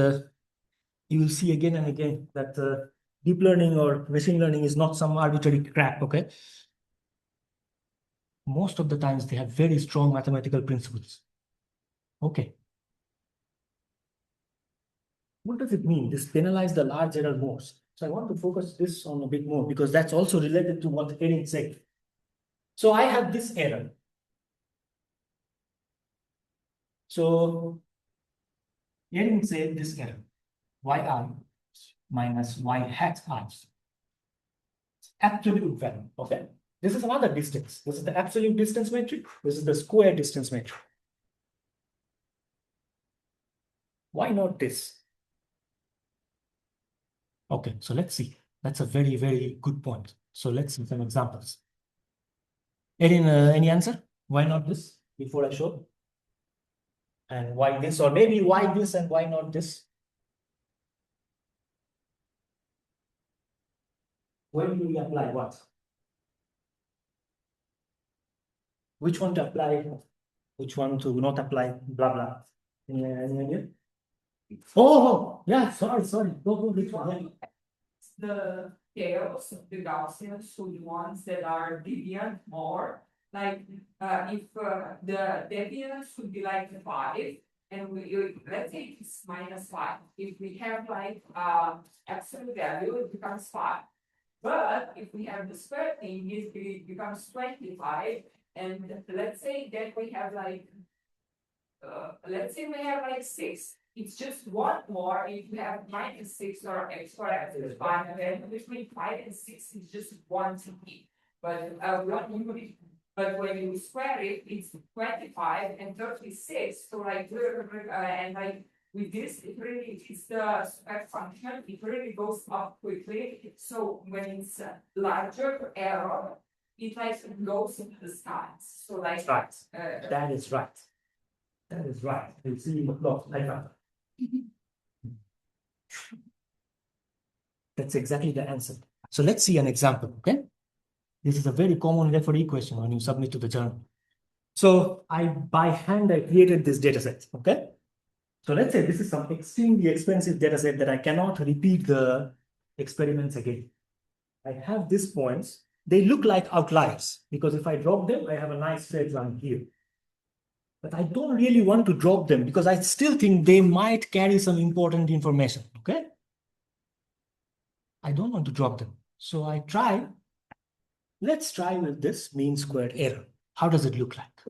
you will see again and again that deep learning or machine learning is not some arbitrary crap, okay? Most of the times they have very strong mathematical principles. Okay. What does it mean? This penalize the large error modes. So I want to focus this on a bit more because that's also related to what Erin said. So I have this error. So Erin said this error, yi minus y hat I. Absolute value, okay? This is another distance. This is the absolute distance metric. This is the square distance metric. Why not this? Okay, so let's see. That's a very, very good point. So let's see some examples. Erin, any answer? Why not this before I show? And why this? Or maybe why this and why not this? When do we apply what? Which one to apply? Which one to not apply? Blah, blah. Any idea? Oh, yeah, sorry. Go, which one? The scales, the Gaussian should ones that are deviant more. Like if the deviance should be like 5, and let's say it's -5. If we have like absolute value, it becomes 5. But if we have the square thing, it becomes 25. And let's say that we have like let's say we have like 6. It's just one more if you have -6 or x squared is 5, and then between 5 and 6 is just 1 to be. But but when you square it, it's 25 and 36. So like and like with this, it really it's the square function. It really goes up quickly. So when it's a larger error, it like goes into the sides. So like Right. That is right. That is right. You see in the plot like that. That's exactly the answer. So let's see an example, okay? This is a very common referee question when you submit to the journal. So by hand, I created this data set, okay? So let's say this is some extremely expensive data set that I cannot repeat the experiments again. I have these points. They look like outliers because if I drop them, I have a nice straight line here. But I don't really want to drop them because I still think they might carry some important information, okay? I don't want to drop them. So let's try with this mean squared error. How does it look like?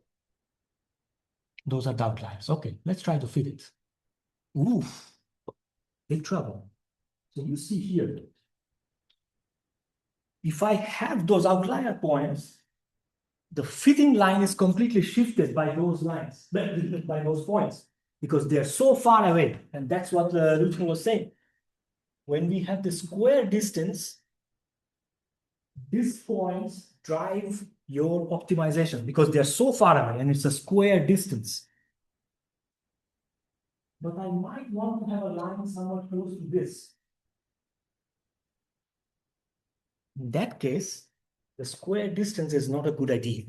Those are the outliers. Okay, let's try to fit it. Oof, big trouble. So you see here, if I have those outlier points, the fitting line is completely shifted by those lines, by those points, because they're so far away. And that's what Lucian was saying. When we have the square distance, these points drive your optimization because they're so far away and it's a square distance. But I might want to have a line somewhat close to this. In that case, the square distance is not a good idea.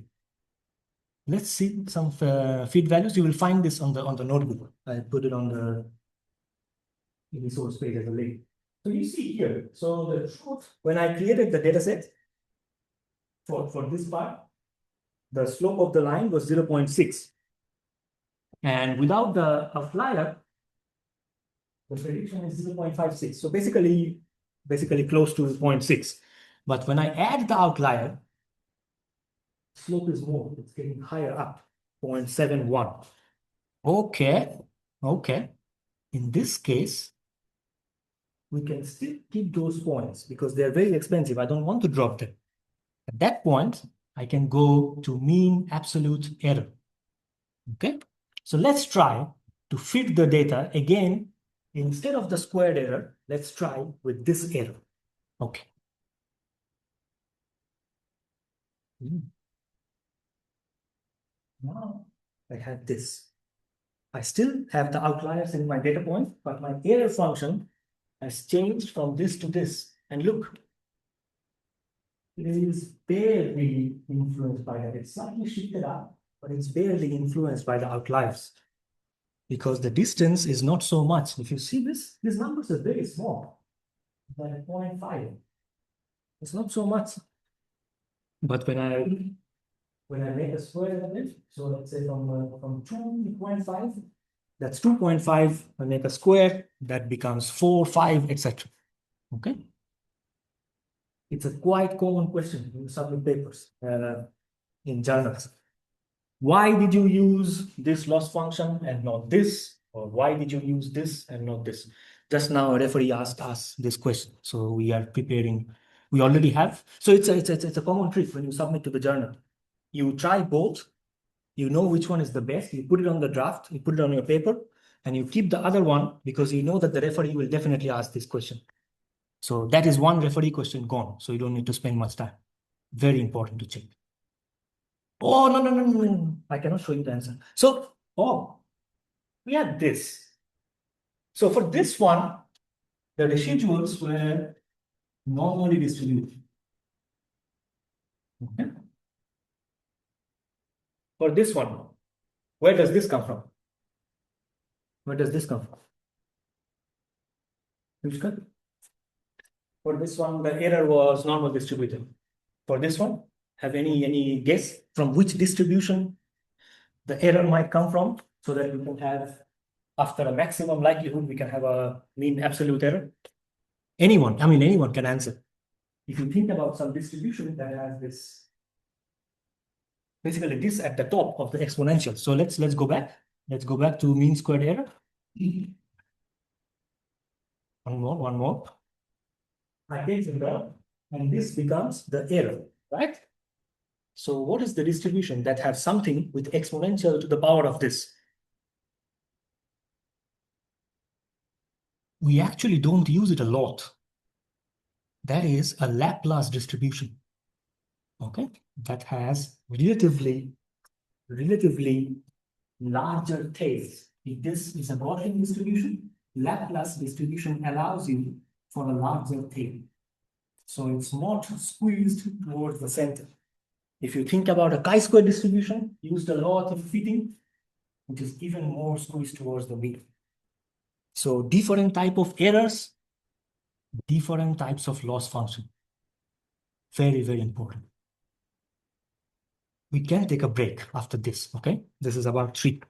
Let's see some fit values. You will find this on the notebook. I put it on the resource page as a link. So you see here, so the truth, when I created the data set for this part, the slope of the line was 0.6. And without the outlier, the prediction is 0.56. So basically close to 0.6. But when I add the outlier, slope is more, it's getting higher up, 0.71. Okay. In this case, we can still keep those points because they're very expensive. I don't want to drop them. At that point, I can go to mean absolute error. Okay, so let's try to fit the data again. Instead of the squared error, let's try with this error. Okay. Now I have this. I still have the outliers in my data point, but my error function has changed from this to this. And look, it is barely influenced by that. It's slightly shifted up, but it's barely influenced by the outliers because the distance is not so much. If you see this, these numbers are very small, like 0.5. It's not so much. But when I make a square of it, so let's say from 2.5, that's 2.5. I make a square, that becomes 4, 5, etc. Okay. It's a quite common question in submit papers in journals. Why did you use this loss function and not this? Or why did you use this and not this? Just now a referee asked us this question. So we are preparing, we already have. So it's a common trick when you submit to the journal. You try both, you know which one is the best, you put it on the draft, you put it on your paper, and you keep the other one because you know that the referee will definitely ask this question. So that is one referee question gone. So you don't need to spend much time. Very important to check. Oh, no. I cannot show you the answer. So, we have this. So for this one, the residuals were normally distributed. Okay. For this one, where does this come from? Where does this come from? For this one, the error was normal distributed. For this one, have any guess from which distribution the error might come from, so that we can have, after a maximum likelihood, we can have a mean absolute error? Anyone can answer. If you think about some distribution that has this, basically this at the top of the exponential. So let's go back. Let's go back to mean squared error. One more. I take it down, and this becomes the error, right? So what is the distribution that has something with exponential to the power of this? We actually don't use it a lot. That is a Laplace distribution, okay? That has relatively larger tails. If this is a Gaussian distribution, Laplace distribution allows you for a larger tail. So it's not squeezed towards the center. If you think about a chi-square distribution, used a lot in fitting, which is even more squeezed towards the middle. So different type of errors, different types of loss function. Very, very important. We can take a break after this, okay? This is about 3.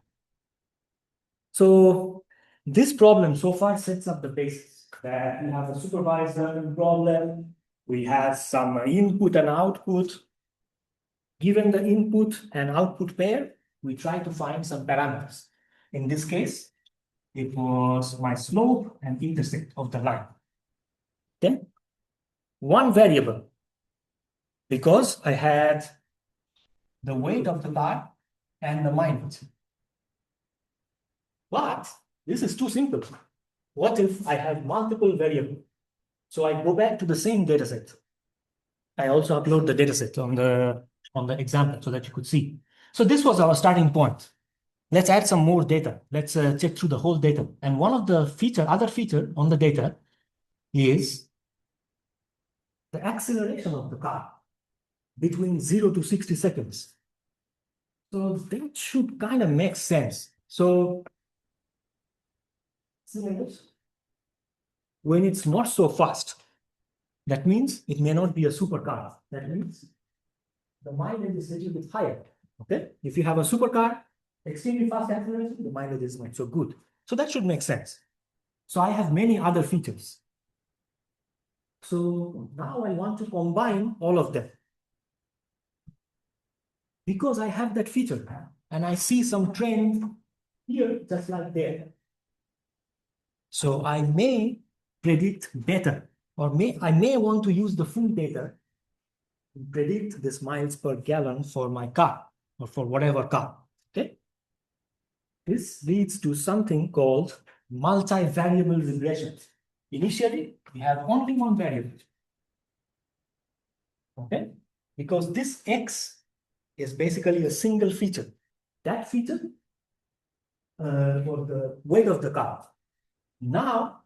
So this problem so far sets up the basis that we have a supervised learning problem. We have some input and output. Given the input and output pair, we try to find some parameters. In this case, it was my slope and intercept of the line. Okay? One variable, because I had the weight of the car and the mileage. But this is too simple. What if I have multiple variables? So I go back to the same data set. I also upload the data set on the example so that you could see. So this was our starting point. Let's add some more data. Let's check through the whole data. And one of the other feature on the data is the acceleration of the car between 0 to 60 seconds. So that should kind of make sense. So when it's not so fast, that means it may not be a supercar. That means the mileage is a little bit higher. Okay? If you have a supercar, extremely fast acceleration, the mileage is not so good. So that should make sense. So I have many other features. So now I want to combine all of them. Because I have that feature and I see some trend here, just like there. So I may predict better, or I may want to use the full data to predict this miles per gallon for my car or for whatever car. Okay. This leads to something called multivariable regression. Initially, we have only one variable. Okay, because this X is basically a single feature. That feature for the weight of the car. Now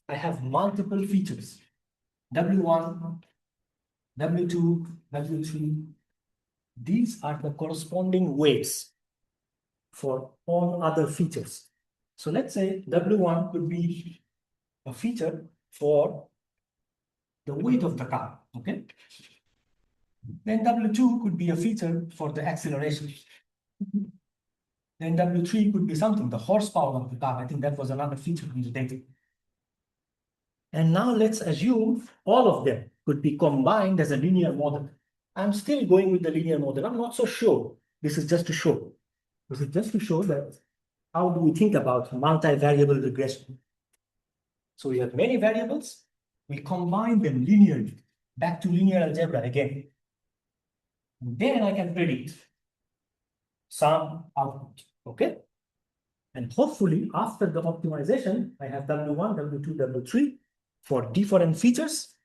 I have multiple features. W1, W2, W3. These are the corresponding weights for all other features. So let's say W1 could be a feature for the weight of the car, okay? Then W2 could be a feature for the acceleration. Then W3 could be something, the horsepower of the car. I think that was another feature in the data. And now let's assume all of them could be combined as a linear model. I'm still going with the linear model. I'm not so sure. This is just to show. This is just to show that how do we think about multivariable regression. So we have many variables. We combine them linearly. Back to linear algebra again. And then I can predict some output, okay? And hopefully after the optimization, I have W1, W2, W3 for different features.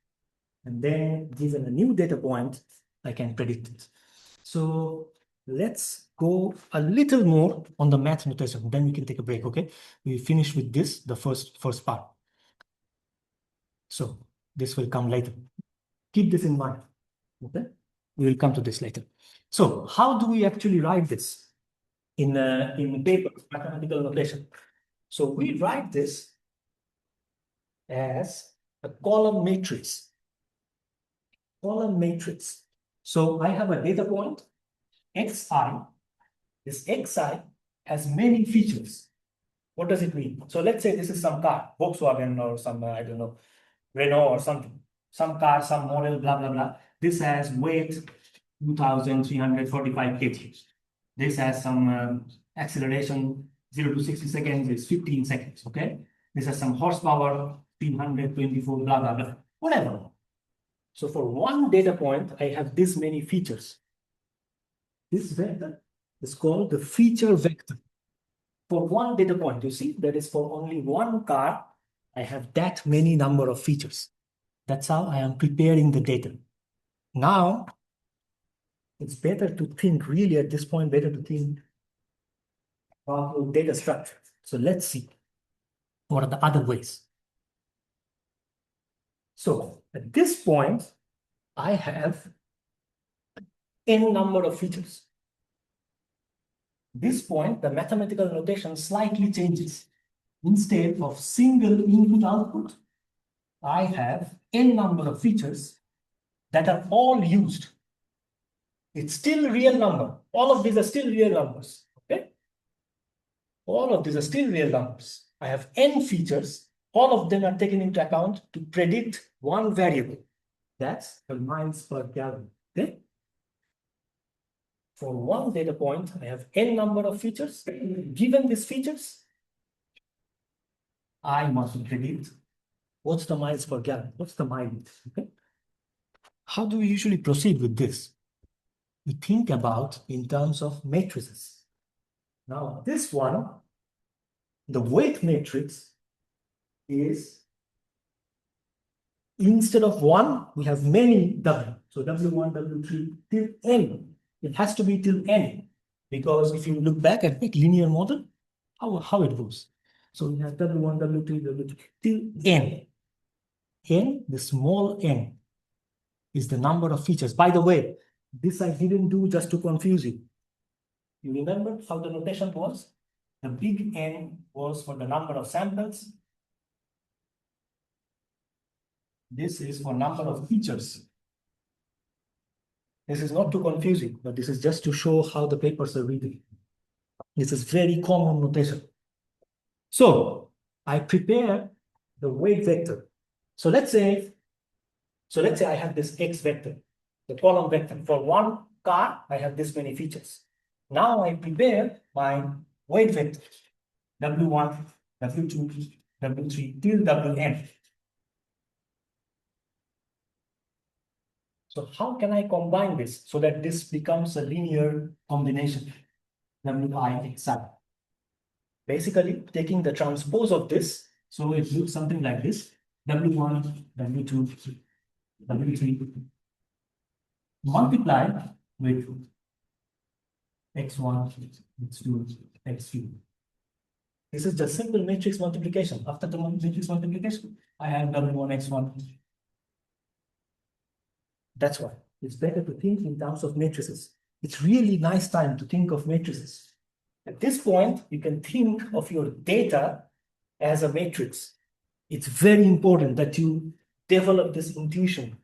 And then given a new data point, I can predict it. So let's go a little more on the math notation. Then we can take a break, okay? We finish with this, the first part. So this will come later. Keep this in mind, okay? We will come to this later. So how do we actually write this in paper, mathematical notation? So we write this as a column matrix. Column matrix. So I have a data point, xi. This xi has many features. What does it mean? So let's say this is some car, Volkswagen or some, I don't know, Renault or something. Some car, some model, blah, blah, blah. This has weight 2,345 kg. This has some acceleration 0 to 60 seconds is 15 seconds, okay? This has some horsepower, 324, blah, blah, blah, whatever. So for one data point, I have this many features. This vector is called the feature vector. For one data point, you see, that is for only one car, I have that many number of features. That's how I am preparing the data. Now, it's better to think, really at this point, better to think about your data structure. So let's see what are the other ways. So at this point, I have n number of features. This point, the mathematical notation slightly changes. Instead of single input output, I have n number of features that are all used. It's still real number. All of these are still real numbers. Okay? All of these are still real numbers. I have n features. All of them are taken into account to predict one variable. That's the miles per gallon. Okay? For one data point, I have n number of features. Given these features, I must predict what's the miles per gallon, what's the mileage. Okay? How do we usually proceed with this? We think about in terms of matrices. Now, this one, the weight matrix is, instead of one, we have many W. So W1, W3 till N. It has to be till N, because if you look back at the linear model, how it goes. So we have W1, W2, W3 till N. N, the small n, is the number of features. By the way, this I didn't do just to confuse you. You remember how the notation was? The big N was for the number of samples. This is for number of features. This is not to confuse you, but this is just to show how the papers are written. This is very common notation. So I prepare the weight vector. So let's say I have this X vector, the column vector. For one car, I have this many features. Now I prepare my weight vector, W1, W2, W3 till Wn. So how can I combine this so that this becomes a linear combination? Wi, Xi. Basically, taking the transpose of this, so it looks something like this: W1, W2, W3 multiplied with X1, X2, X3. This is just simple matrix multiplication. After the matrix multiplication, I have W1, X1. That's why it's better to think in terms of matrices. It's really nice time to think of matrices. At this point, you can think of your data as a matrix. It's very important that you develop this intuition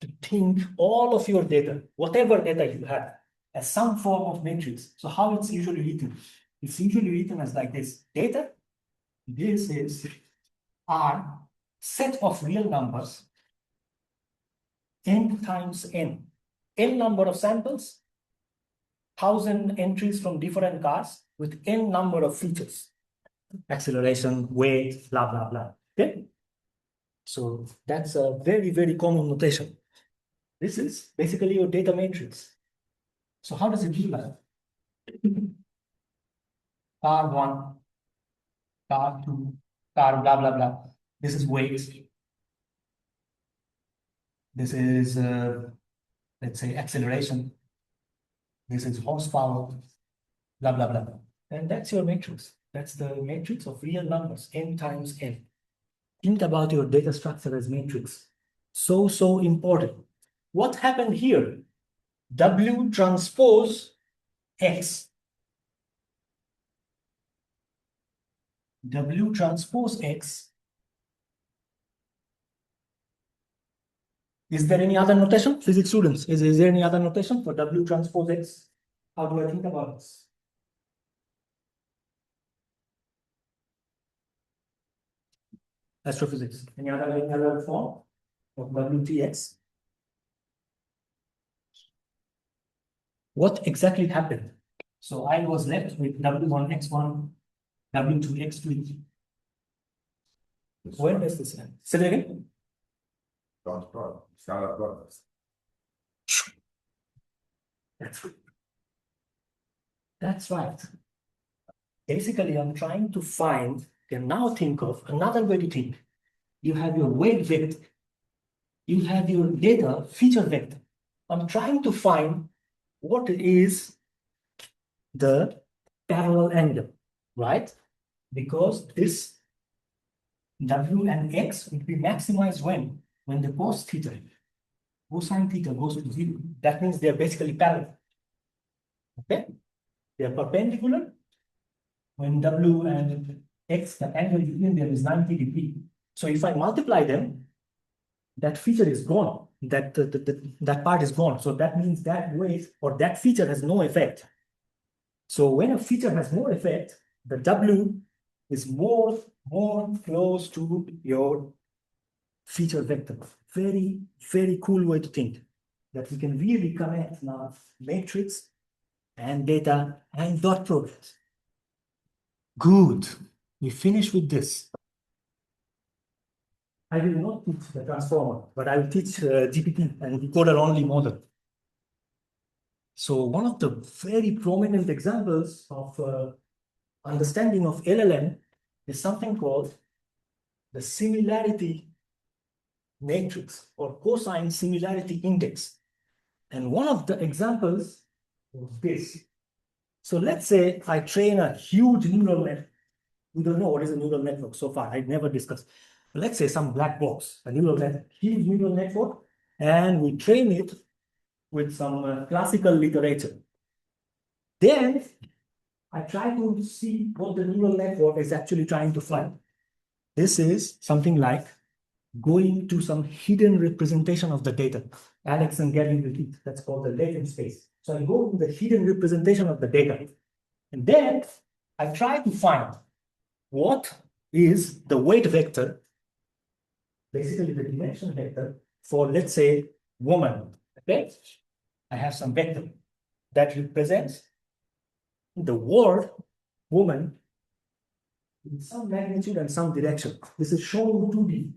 to think all of your data, whatever data you have, as some form of matrix. So how it's usually written? It's usually written as like this: data, this is R, set of real numbers, n times n. N number of samples, 1,000 entries from different cars with n number of features. Acceleration, weight, blah, blah, blah. Okay? So that's a very, very common notation. This is basically your data matrix. So how does it look like? Car 1, car 2, car blah, blah, blah. This is weight. This is, let's say, acceleration. This is horsepower, blah, blah, blah. And that's your matrix. That's the matrix of real numbers, n times n. Think about your data structure as matrix. So important. What happened here? W transpose X. W transpose X. Is there any other notation? Physics students, is there any other notation for W transpose X? How do I think about this? Astrophysics. Any other form of WTX? What exactly happened? So I was left with W1 X1, W2 X2. When does this end? Say it again. Dot product, scalar products. That's right. Basically, I'm trying to find, can now think of another way to think. You have your weight vector. You have your data feature vector. I'm trying to find what is the parallel angle, right? Because this W and X would be maximized when? When the cosine theta goes to 0. That means they're basically parallel. Okay? They're perpendicular. When W and X, the angle between them is 90 degrees. So if I multiply them, that feature is gone. That part is gone. So that means that weight or that feature has no effect. So when a feature has no effect, the W is more close to your feature vector. Very, very cool way to think that we can really connect now matrix and data and dot products. Good. We finish with this. I will not teach the transformer, but I will teach GPT and decoder only model. So one of the very prominent examples of understanding of LLM is something called the similarity matrix or cosine similarity index. And one of the examples was this. So let's say I train a huge neural network. We don't know what is a neural network so far. I've never discussed. But let's say some black box, a neural network, huge neural network, and we train it with some classical literature. Then I try to see what the neural network is actually trying to find. This is something like going to some hidden representation of the data. Alex and Gary will teach. That's called the latent space. So I go to the hidden representation of the data. And then I try to find what is the weight vector, basically the dimension vector for, let's say, woman. Okay? I have some vector that represents the word woman in some magnitude and some direction. This is shown in 2D.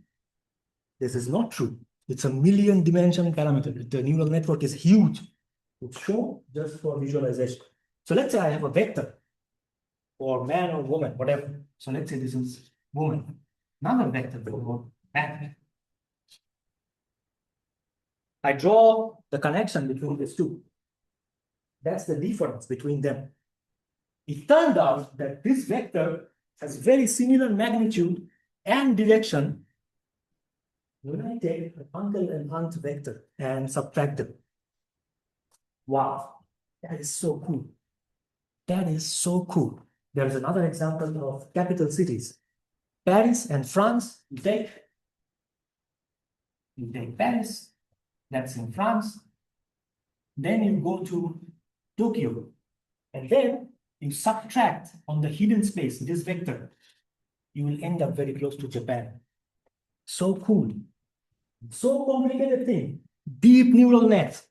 This is not true. It's a million dimension parameter. The neural network is huge. It's shown just for visualization. So let's say I have a vector for man or woman, whatever. So let's say this is woman. Another vector for man. I draw the connection between these two. That's the difference between them. It turned out that this vector has very similar magnitude and direction when I take an uncle and aunt vector and subtract them. Wow, that is so cool. That is so cool. There is another example of capital cities. Paris and France, you take Paris, that's in France. Then you go to Tokyo, and then you subtract on the hidden space, this vector, you will end up very close to Japan. So cool. So complicated thing. Deep neural net.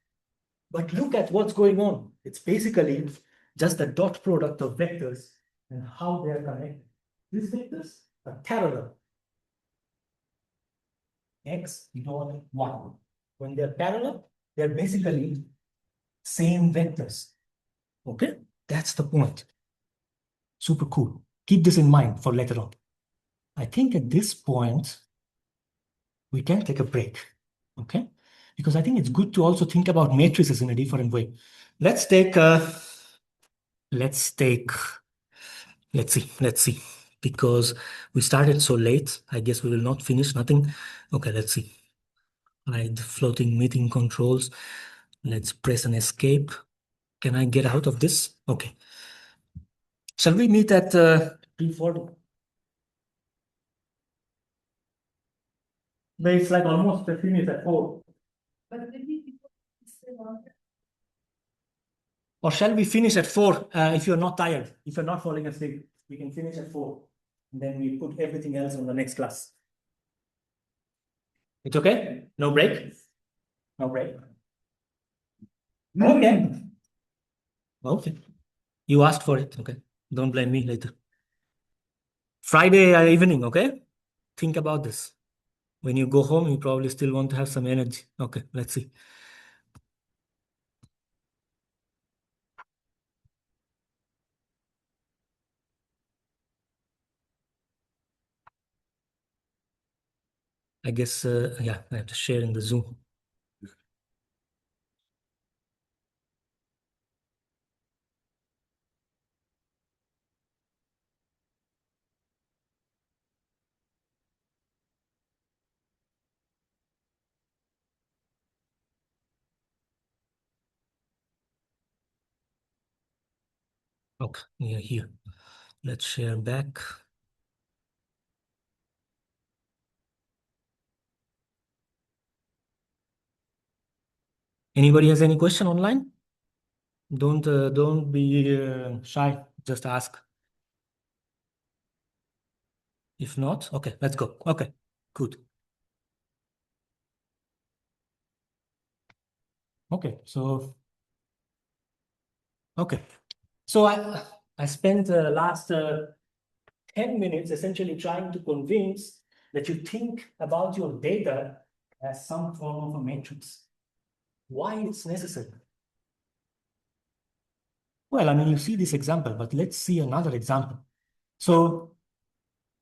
But look at what's going on. It's basically just the dot product of vectors and how they are connected. These vectors are parallel. X dot 1. When they're parallel, they're basically same vectors. Okay? That's the point. Super cool. Keep this in mind for later on. I think at this point, we can take a break. Okay? Because I think it's good to also think about matrices in a different way. Let's see. Because we started so late, I guess we will not finish nothing. Okay, let's see. Hide floating meeting controls. Let's press an escape. Can I get out of this? Okay. Shall we meet at 3:40? But it's like almost 15 minutes at 4. But maybe people still on. Or shall we finish at 4 if you're not tired, if you're not falling asleep? We can finish at 4. And then we put everything else on the next class. It's okay? No break? No break. Okay. Okay. You asked for it, okay? Don't blame me later. Friday evening, okay? Think about this. When you go home, you probably still want to have some energy. Okay, let's see. I guess, yeah, I have to share in the Zoom. Okay, yeah, here. Let's share back. Anybody has any question online? Don't be shy. Just ask. If not, okay, let's go. Okay, good. Okay, so okay, so I spent the last 10 minutes essentially trying to convince that you think about your data as some form of a matrix. Why it's necessary? Well, I mean, you see this example, but let's see another example. So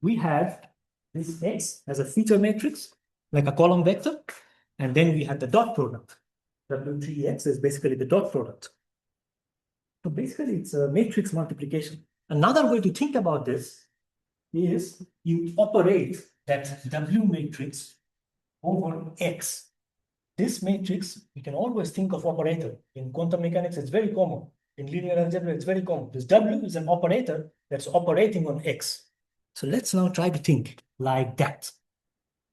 we have this X as a feature matrix, like a column vector, and then we have the dot product. W3X is basically the dot product. So basically, it's a matrix multiplication. Another way to think about this is you operate that W matrix over X. This matrix, you can always think of operator. In quantum mechanics, it's very common. In linear algebra, it's very common. This W is an operator that's operating on X. So let's now try to think like that.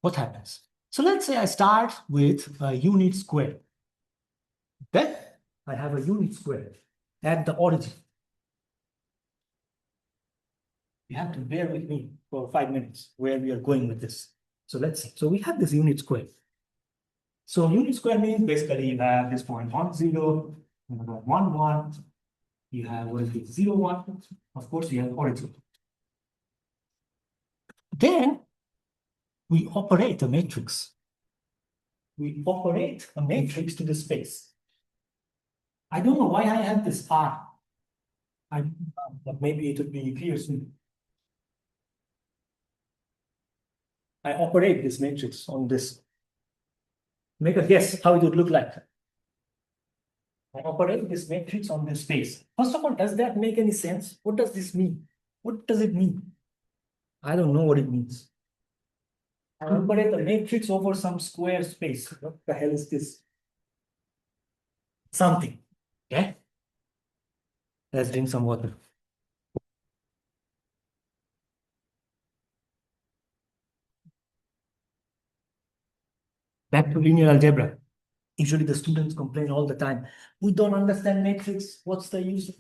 What happens? So let's say I start with a unit square. Then I have a unit square at the origin. You have to bear with me for 5 minutes where we are going with this. So let's see. So we have this unit square. So unit square means basically you have this point 1, 0, you have 1, 1, you have what is it, 0, 1. Of course, you have origin. Then we operate a matrix. We operate a matrix to the space. I don't know why I have this R. But maybe it would be clear soon. I operate this matrix on this. Make a guess how it would look like. I operate this matrix on this space. First of all, does that make any sense? What does this mean? What does it mean? I don't know what it means. I operate a matrix over some square space. What the hell is this? Something. Okay? Let's drink some water. Back to linear algebra. Usually the students complain all the time. We don't understand matrix. What's the use?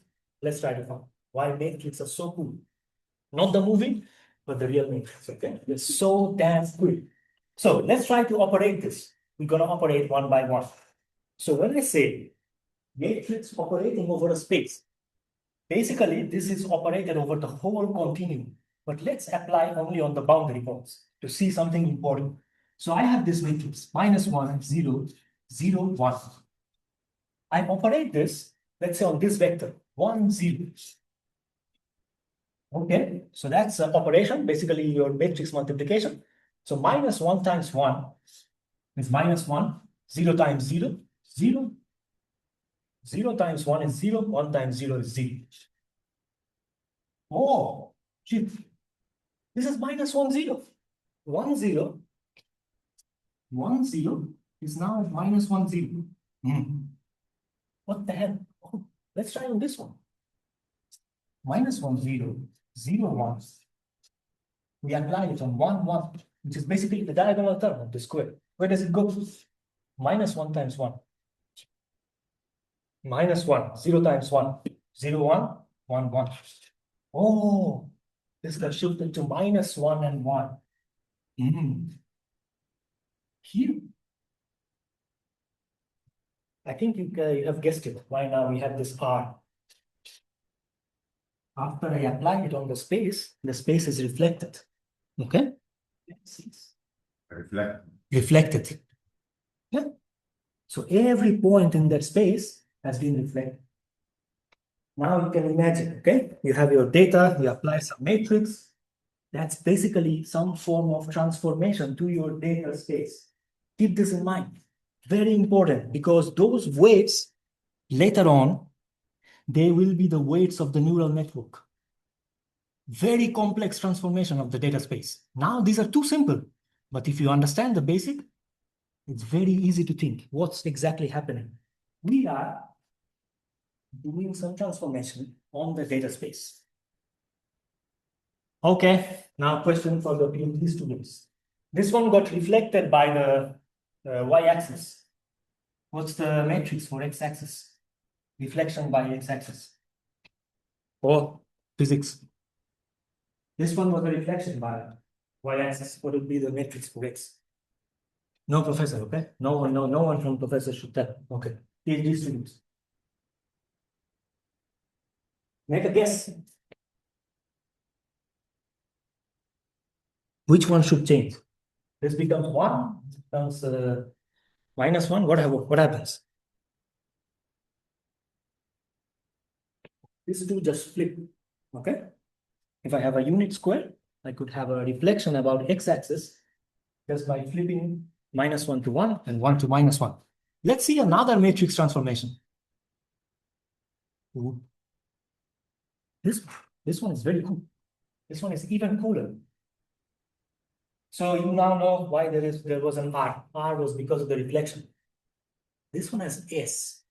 Let's try to find why matrix are so cool. Not the movie, but the real matrix. Okay, it's so damn cool. So let's try to operate this. We're gonna operate one by one. So when I say matrix operating over a space, basically this is operated over the whole continuum. But let's apply only on the boundary points to see something important. So I have this matrix -1, 0, 0, 1. I operate this, let's say on this vector, 1, 0. Okay, so that's an operation, basically your matrix multiplication. So -1 times 1 is -1, 0 times 0, 0. 0 times 1 is 0, 1 times 0 is 0. Oh, shit. This is -1, 0. 1, 0. 1, 0 is now -1, 0. What the hell? Oh, let's try on this one. -1, 0, 0, 1. We apply it on 1, 1, which is basically the diagonal term of the square. Where does it go? -1 times 1. -1, 0 times 1, 0, 1, 1, 1. Oh, this got shifted to -1 and 1. Here, I think you have guessed it. Why now we have this R. After I apply it on the space is reflected. Okay? Reflect. Reflected. Yeah. So every point in that space has been reflected. Now you can imagine, okay? You have your data, you apply some matrix. That's basically some form of transformation to your data space. Keep this in mind. Very important, because those weights later on, they will be the weights of the neural network. Very complex transformation of the data space. Now these are too simple, but if you understand the basic, it's very easy to think what's exactly happening. We are doing some transformation on the data space. Okay, now question for the PhD students. This one got reflected by the y-axis. What's the matrix for x-axis? Reflection by x-axis. Or physics. This one was a reflection by y-axis. What would be the matrix for x? No professor, okay? No one from professor should tell. Okay, PhD students. Make a guess. Which one should change? This becomes 1, this becomes -1. What happens? These two just flip. Okay. If I have a unit square, I could have a reflection about x-axis just by flipping -1 to 1 and 1 to -1. Let's see another matrix transformation. Ooh. This one is very cool. This one is even cooler. So you now know why there was an R. R was because of the reflection. This one has S.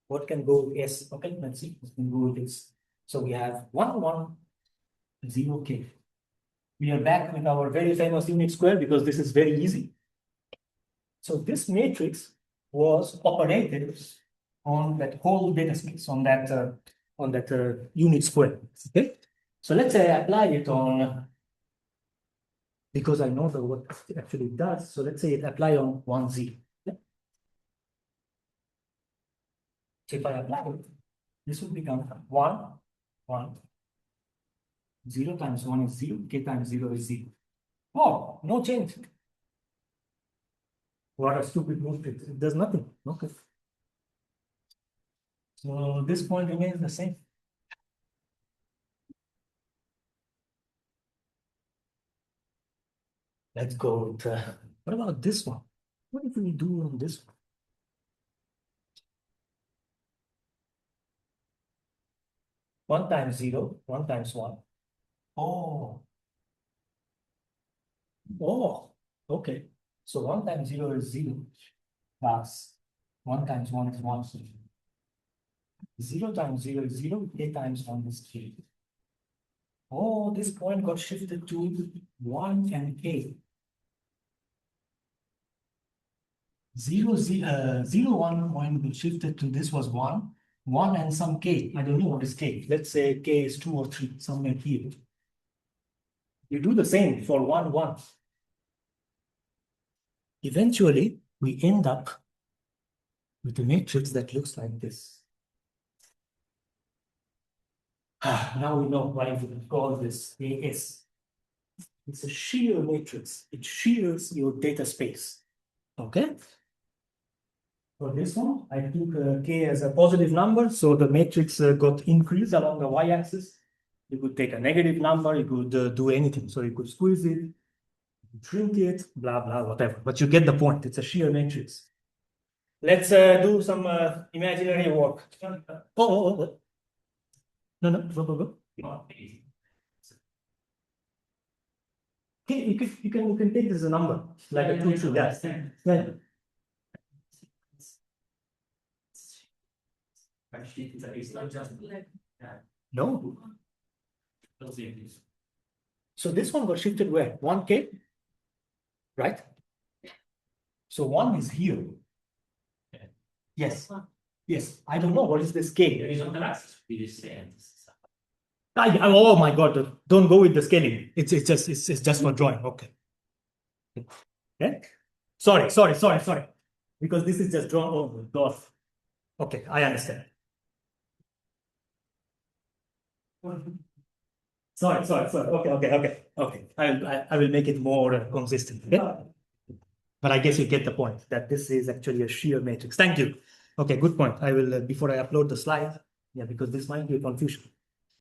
What can go with S? Okay, let's see. What can go with this? So we have 1, 1, 0, K. We are back with our very famous unit square because this is very easy. So this matrix was operated on that whole data space, on that unit square. Okay. So let's say I apply it on, because I know what it actually does. So let's say it apply on 1, 0. Okay? So if I apply it, this will become 1, 1. 0 times 1 is 0, K times 0 is 0. Oh, no change. What a stupid move. It does nothing. Okay. So this point remains the same. Let's go with, what about this one? What if we do on this one? One times 0, 1 times 1. Oh. Oh, okay. So 1 times 0 is 0. Plus 1 times 1 is 1. 0 times 0 is 0. K times 1 is 3. Oh, this point got shifted to 1 and K. 0, 1 point got shifted to this was 1. 1 and some K. I don't know what is K. Let's say K is 2 or 3, somewhere here. You do the same for 1, 1. Eventually, we end up with a matrix that looks like this. Now we know why we call this AS. It's a shear matrix. It shears your data space. Okay? For this one, I took K as a positive number, so the matrix got increased along the y-axis. You could take a negative number, you could do anything. So you could squeeze it, shrink it, blah, blah, whatever. But you get the point. It's a shear matrix. Let's do some imaginary work. Oh. No, go. Okay, you can take this as a number, like a 2, 2. Yeah. No. So this one got shifted where? 1K, right? So 1 is here. Yes. Yes. I don't know what is this K. Oh my God! Don't go with the scaling. It's just for drawing. Okay. Okay. Sorry. Because this is just drawn. Oh, God. Okay, I understand. Sorry. Okay. I will make it more consistent. Okay? But I guess you get the point that this is actually a shear matrix. Thank you. Okay, good point. I will, before I upload the slide, yeah, because this might be a confusion.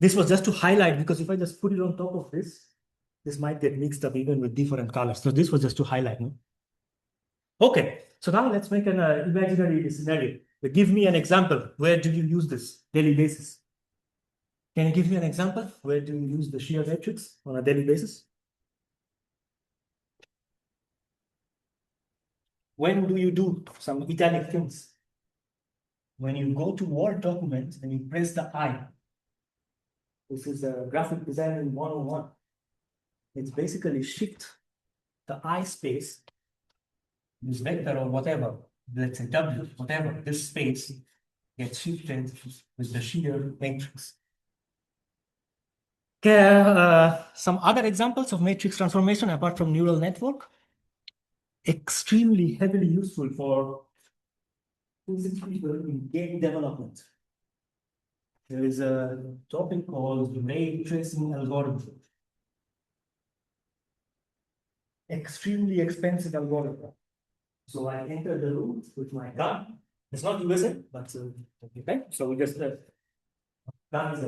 This was just to highlight, because if I just put it on top of this might get mixed up even with different colors. So this was just to highlight. No? Okay, so now let's make an imaginary scenario. Give me an example. Where do you use this daily basis? Can you give me an example? Where do you use the shear matrix on a daily basis? When do you do some italic things? When you go to Word document and you press the I. This is a graphic design in 101. It's basically shift the I space, this vector or whatever, let's say W, whatever, this space gets shifted with the shear matrix. Okay, some other examples of matrix transformation apart from neural network. Extremely heavily useful for physics people in game development. There is a topic called ray tracing algorithm. Extremely expensive algorithm. So I enter the room with my gun. It's not USA, but okay. So we just gun is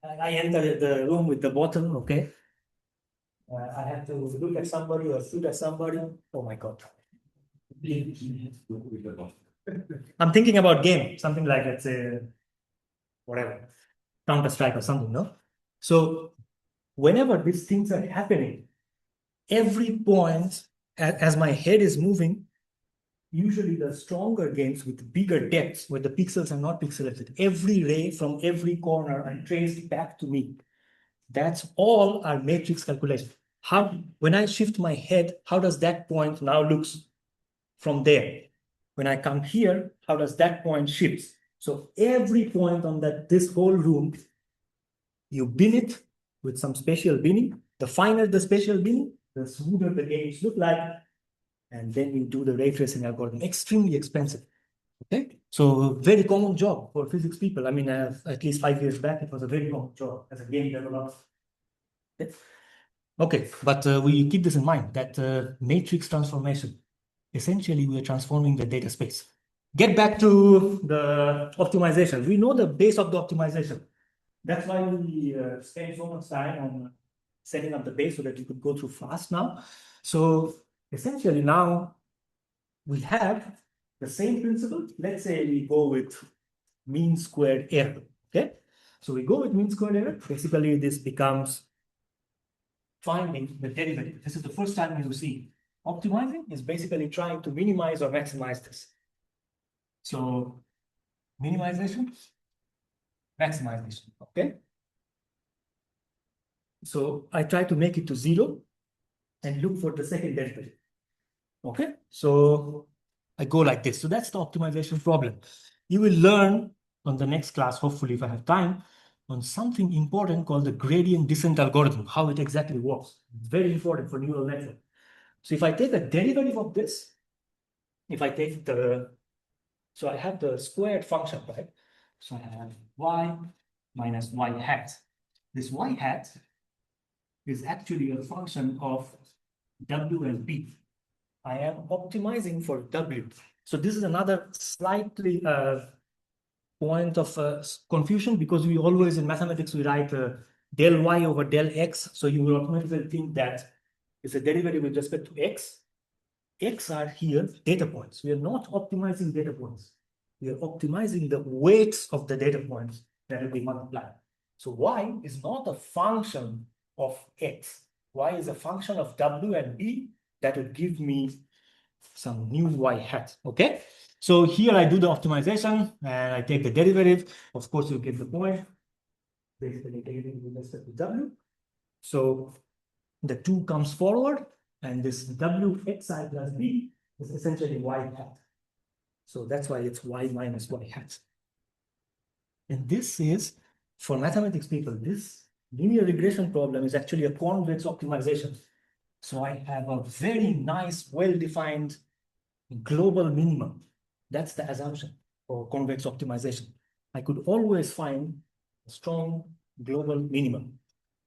I enter the room with the bottle. Okay. I have to look at somebody or shoot at somebody. Oh my God. I'm thinking about game, something like, let's say, whatever, Counter-Strike or something, no? So whenever these things are happening, every point, as my head is moving, usually the stronger games with bigger depths, where the pixels are not pixelated, every ray from every corner are traced back to me. That's all our matrix calculation. When I shift my head, how does that point now looks from there? When I come here, how does that point shift? So every point on this whole room, you bin it with some spatial binning. The finer the spatial binning, the smoother the games look like. And then you do the ray tracing algorithm. Extremely expensive. Okay, so very common job for physics people. I mean, at least 5 years back, it was a very common job as a game developer. Okay, but we keep this in mind that matrix transformation, essentially we are transforming the data space. Get back to the optimization. We know the base of the optimization. That's why we spend so much time on setting up the base so that you could go through fast now. So essentially now we have the same principle. Let's say we go with mean squared error. Okay, so we go with mean squared error. Basically, this becomes finding the derivative. This is the first time you see. Optimizing is basically trying to minimize or maximize this. So minimization, maximization, okay? So I try to make it to 0 and look for the second derivative, okay? So I go like this. So that's the optimization problem. You will learn on the next class, hopefully if I have time, on something important called the gradient descent algorithm, how it exactly works. It's very important for neural network. So if I take a derivative of this, if I take so I have the squared function, right? So I have y minus y hat. This y hat is actually a function of w and b. I am optimizing for w. So this is another slightly point of confusion, because we always in mathematics we write del y over del x. So you will automatically think that it's a derivative with respect to x. X are here data points. We are not optimizing data points. We are optimizing the weights of the data points that will be multiplied. So y is not a function of x. Y is a function of w and b that would give me some new y hat. Okay. So here I do the optimization and I take the derivative. Of course, you get the point. Basically, derivative with respect to w. So the 2 comes forward, and this wxi plus b is essentially y hat. So that's why it's y minus y hat. And this is, for mathematics people, this linear regression problem is actually a convex optimization. So I have a very nice, well-defined global minimum. That's the assumption for convex optimization. I could always find a strong global minimum.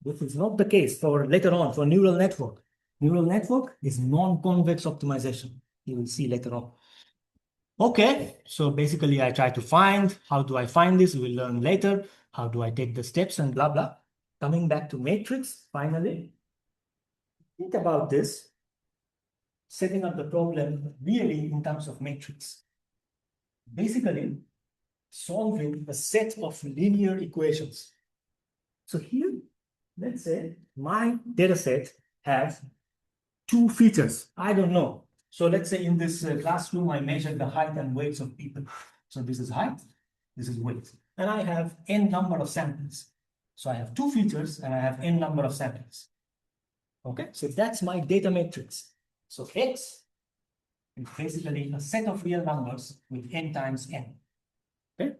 This is not the case for later on for neural network. Neural network is non-convex optimization. You will see later on. Okay, so basically I try to find, how do I find this? We'll learn later. How do I take the steps and blah, blah. Coming back to matrix, finally, think about this, setting up the problem really in terms of matrix. Basically, solving a set of linear equations. So here, let's say my data set has two features. I don't know. So let's say in this classroom, I measured the height and weights of people. So this is height, this is weight. And I have n number of samples. So I have two features and I have n number of samples. Okay, so that's my data matrix. So X is basically a set of real numbers with n times n. Okay.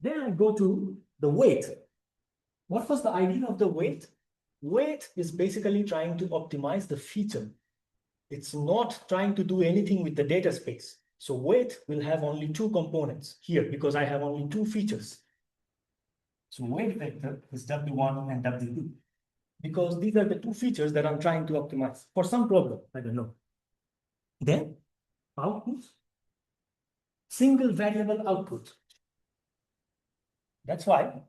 Then I go to the weight. What was the idea of the weight? Weight is basically trying to optimize the feature. It's not trying to do anything with the data space. So weight will have only two components here because I have only two features. So weight vector is W1 and W2 because these are the two features that I'm trying to optimize for some problem. I don't know. Then output, single variable output. That's why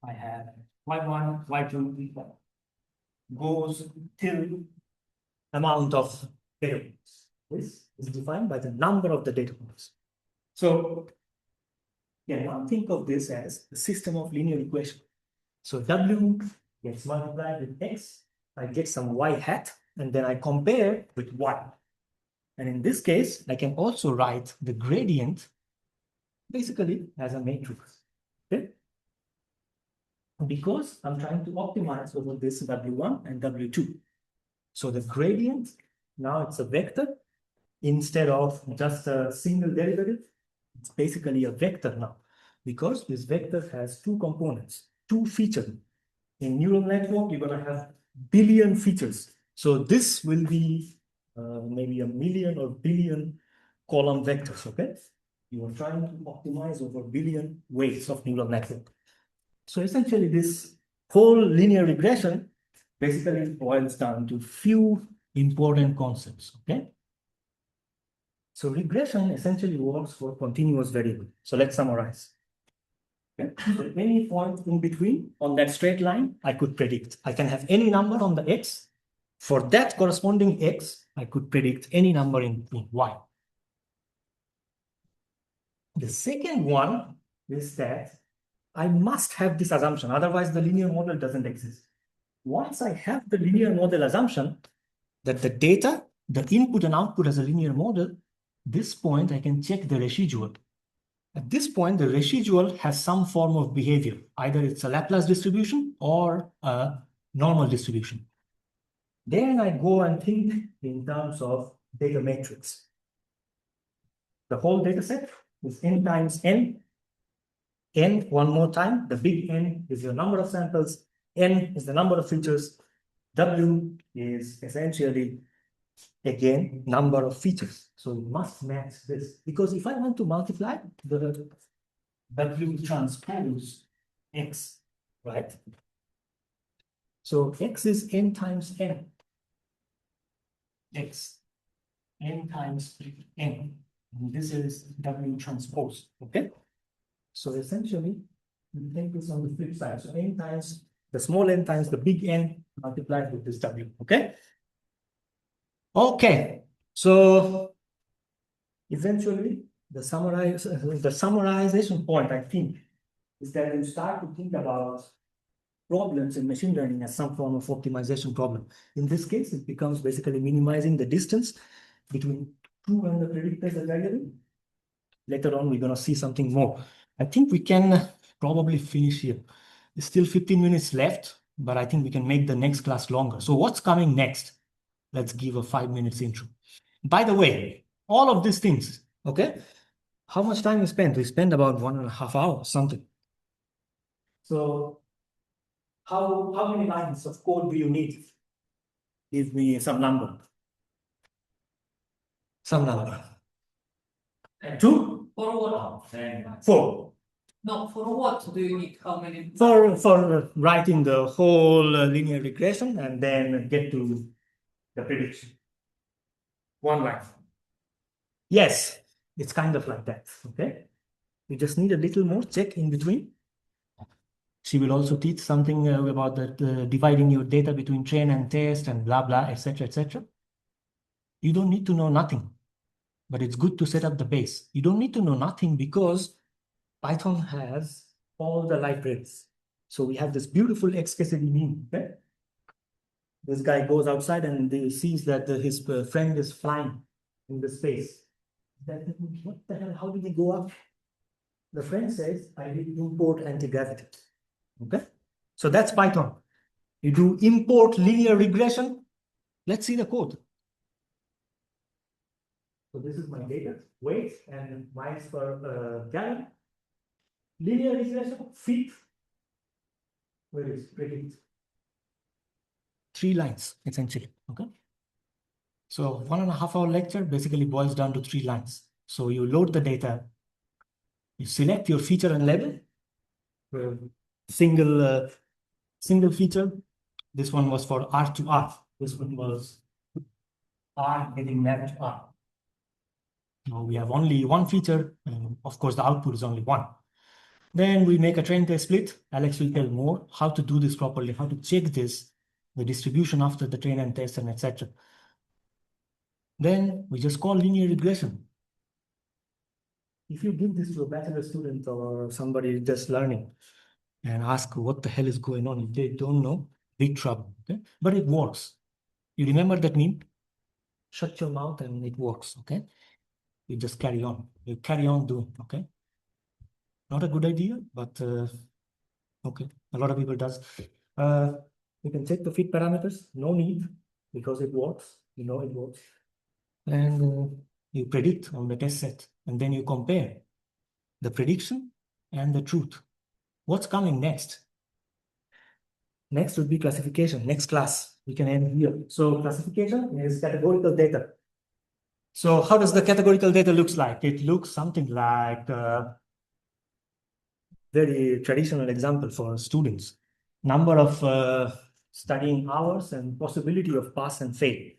I have Y1, Y2, goes till amount of data points. This is defined by the number of the data points. So yeah, now think of this as a system of linear equation. So W gets multiplied with X, I get some Y hat, and then I compare with Y. And in this case, I can also write the gradient basically as a matrix. Okay? Because I'm trying to optimize over this W1 and W2. So the gradient, now it's a vector instead of just a single derivative. It's basically a vector now because this vector has two components, two features. In neural network, you're going to have billion features. So this will be maybe a million or billion column vectors, okay? You are trying to optimize over billion weights of neural network. So essentially this whole linear regression basically boils down to few important concepts, okay? So regression essentially works for continuous variable. So let's summarize. Okay? So at any point in between on that straight line, I could predict. I can have any number on the X. For that corresponding X, I could predict any number in Y. The second one is that I must have this assumption, otherwise the linear model doesn't exist. Once I have the linear model assumption that the data, the input and output as a linear model, this point I can check the residual. At this point, the residual has some form of behavior. Either it's a Laplace distribution or a normal distribution. Then I go and think in terms of data matrix. The whole data set is n times n. N, one more time, the big N is your number of samples, N is the number of features, W is essentially, again, number of features. So you must match this, because if I want to multiply the W transpose X, right? So X is N times N. X, N times N. And this is W transpose, okay? So essentially, we take this on the flip side. So n times the small n times the big N multiplied with this W, okay? Okay, so eventually the summarization point, I think, is that you start to think about problems in machine learning as some form of optimization problem. In this case, it becomes basically minimizing the distance between two and the predictor variable. Later on, we're going to see something more. I think we can probably finish here. There's still 15 minutes left, but I think we can make the next class longer. So what's coming next? Let's give a 5 minutes intro. By the way, all of these things, okay? How much time we spent? We spent about 1.5 hours, something. So how many lines of code do you need? Give me some number. Some number. 2? 4. No, for what do you need how many? For writing the whole linear regression and then get to the prediction. One line. Yes, it's kind of like that. Okay. You just need a little more check in between. She will also teach something about that dividing your data between train and test and blah blah, etc., etc. You don't need to know nothing, but it's good to set up the base. You don't need to know nothing because Python has all the libraries. So we have this beautiful XKCD meme. Okay? This guy goes outside and he sees that his friend is flying in the space. What the hell? How did he go up? The friend says, I did import anti-gravity. Okay? So that's Python. You do import linear regression. Let's see the code. So this is my data, weight, and miles per gallon. Linear regression, fit. Where is predict? 3 lines, essentially. Okay. So 1.5 hour lecture basically boils down to 3 lines. So you load the data, you select your feature and label, single feature. This one was for R to R. This one was R getting mapped to R. Now we have only one feature, and of course the output is only one. Then we make a train test split. Alex will tell more how to do this properly, how to check this, the distribution after the train and test, and etc. Then we just call linear regression. If you give this to a bachelor student or somebody just learning and ask what the hell is going on, if they don't know, big trouble. Okay? But it works. You remember that meme? Shut your mouth and it works. Okay? You just carry on. You carry on doing. Okay? Not a good idea, but okay, a lot of people does. You can check the fit parameters. No need because it works. You know it works. And you predict on the test set, and then you compare the prediction and the truth. What's coming next? Next would be classification. Next class we can end here. So classification is categorical data. So how does the categorical data looks like? It looks something like very traditional example for students. Number of studying hours and possibility of pass and fail.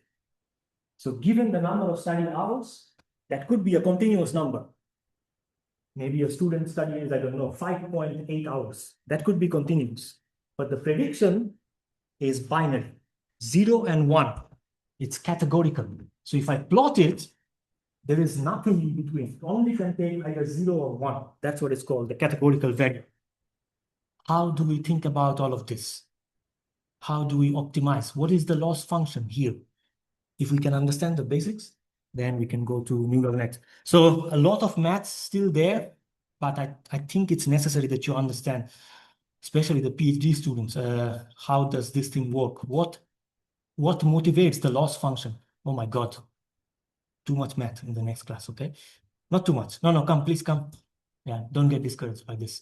So given the number of studying hours, that could be a continuous number. Maybe a student studies, I don't know, 5.8 hours. That could be continuous. But the prediction is binary, 0 and 1. It's categorical. So if I plot it, there is nothing in between. It only can take either 0 or 1. That's what it's called, the categorical value. How do we think about all of this? How do we optimize? What is the loss function here? If we can understand the basics, then we can go to neural net. So a lot of maths still there, but I think it's necessary that you understand, especially the PhD students, how does this thing work? What motivates the loss function? Oh my God, too much math in the next class, okay? Not too much. No, come, please come. Yeah, don't get discouraged by this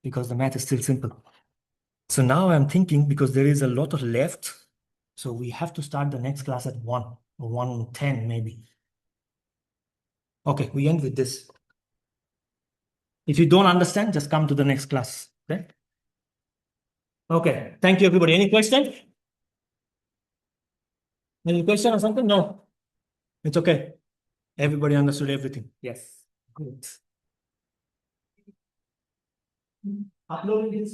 because the math is still simple. So now I'm thinking because there is a lot of left, so we have to start the next class at 1 or 1:10 maybe. Okay, we end with this. If you don't understand, just come to the next class. Okay? Okay, thank you everybody. Any question? Any question or something? No. It's okay. Everybody understood everything. Yes. Good. Uploading this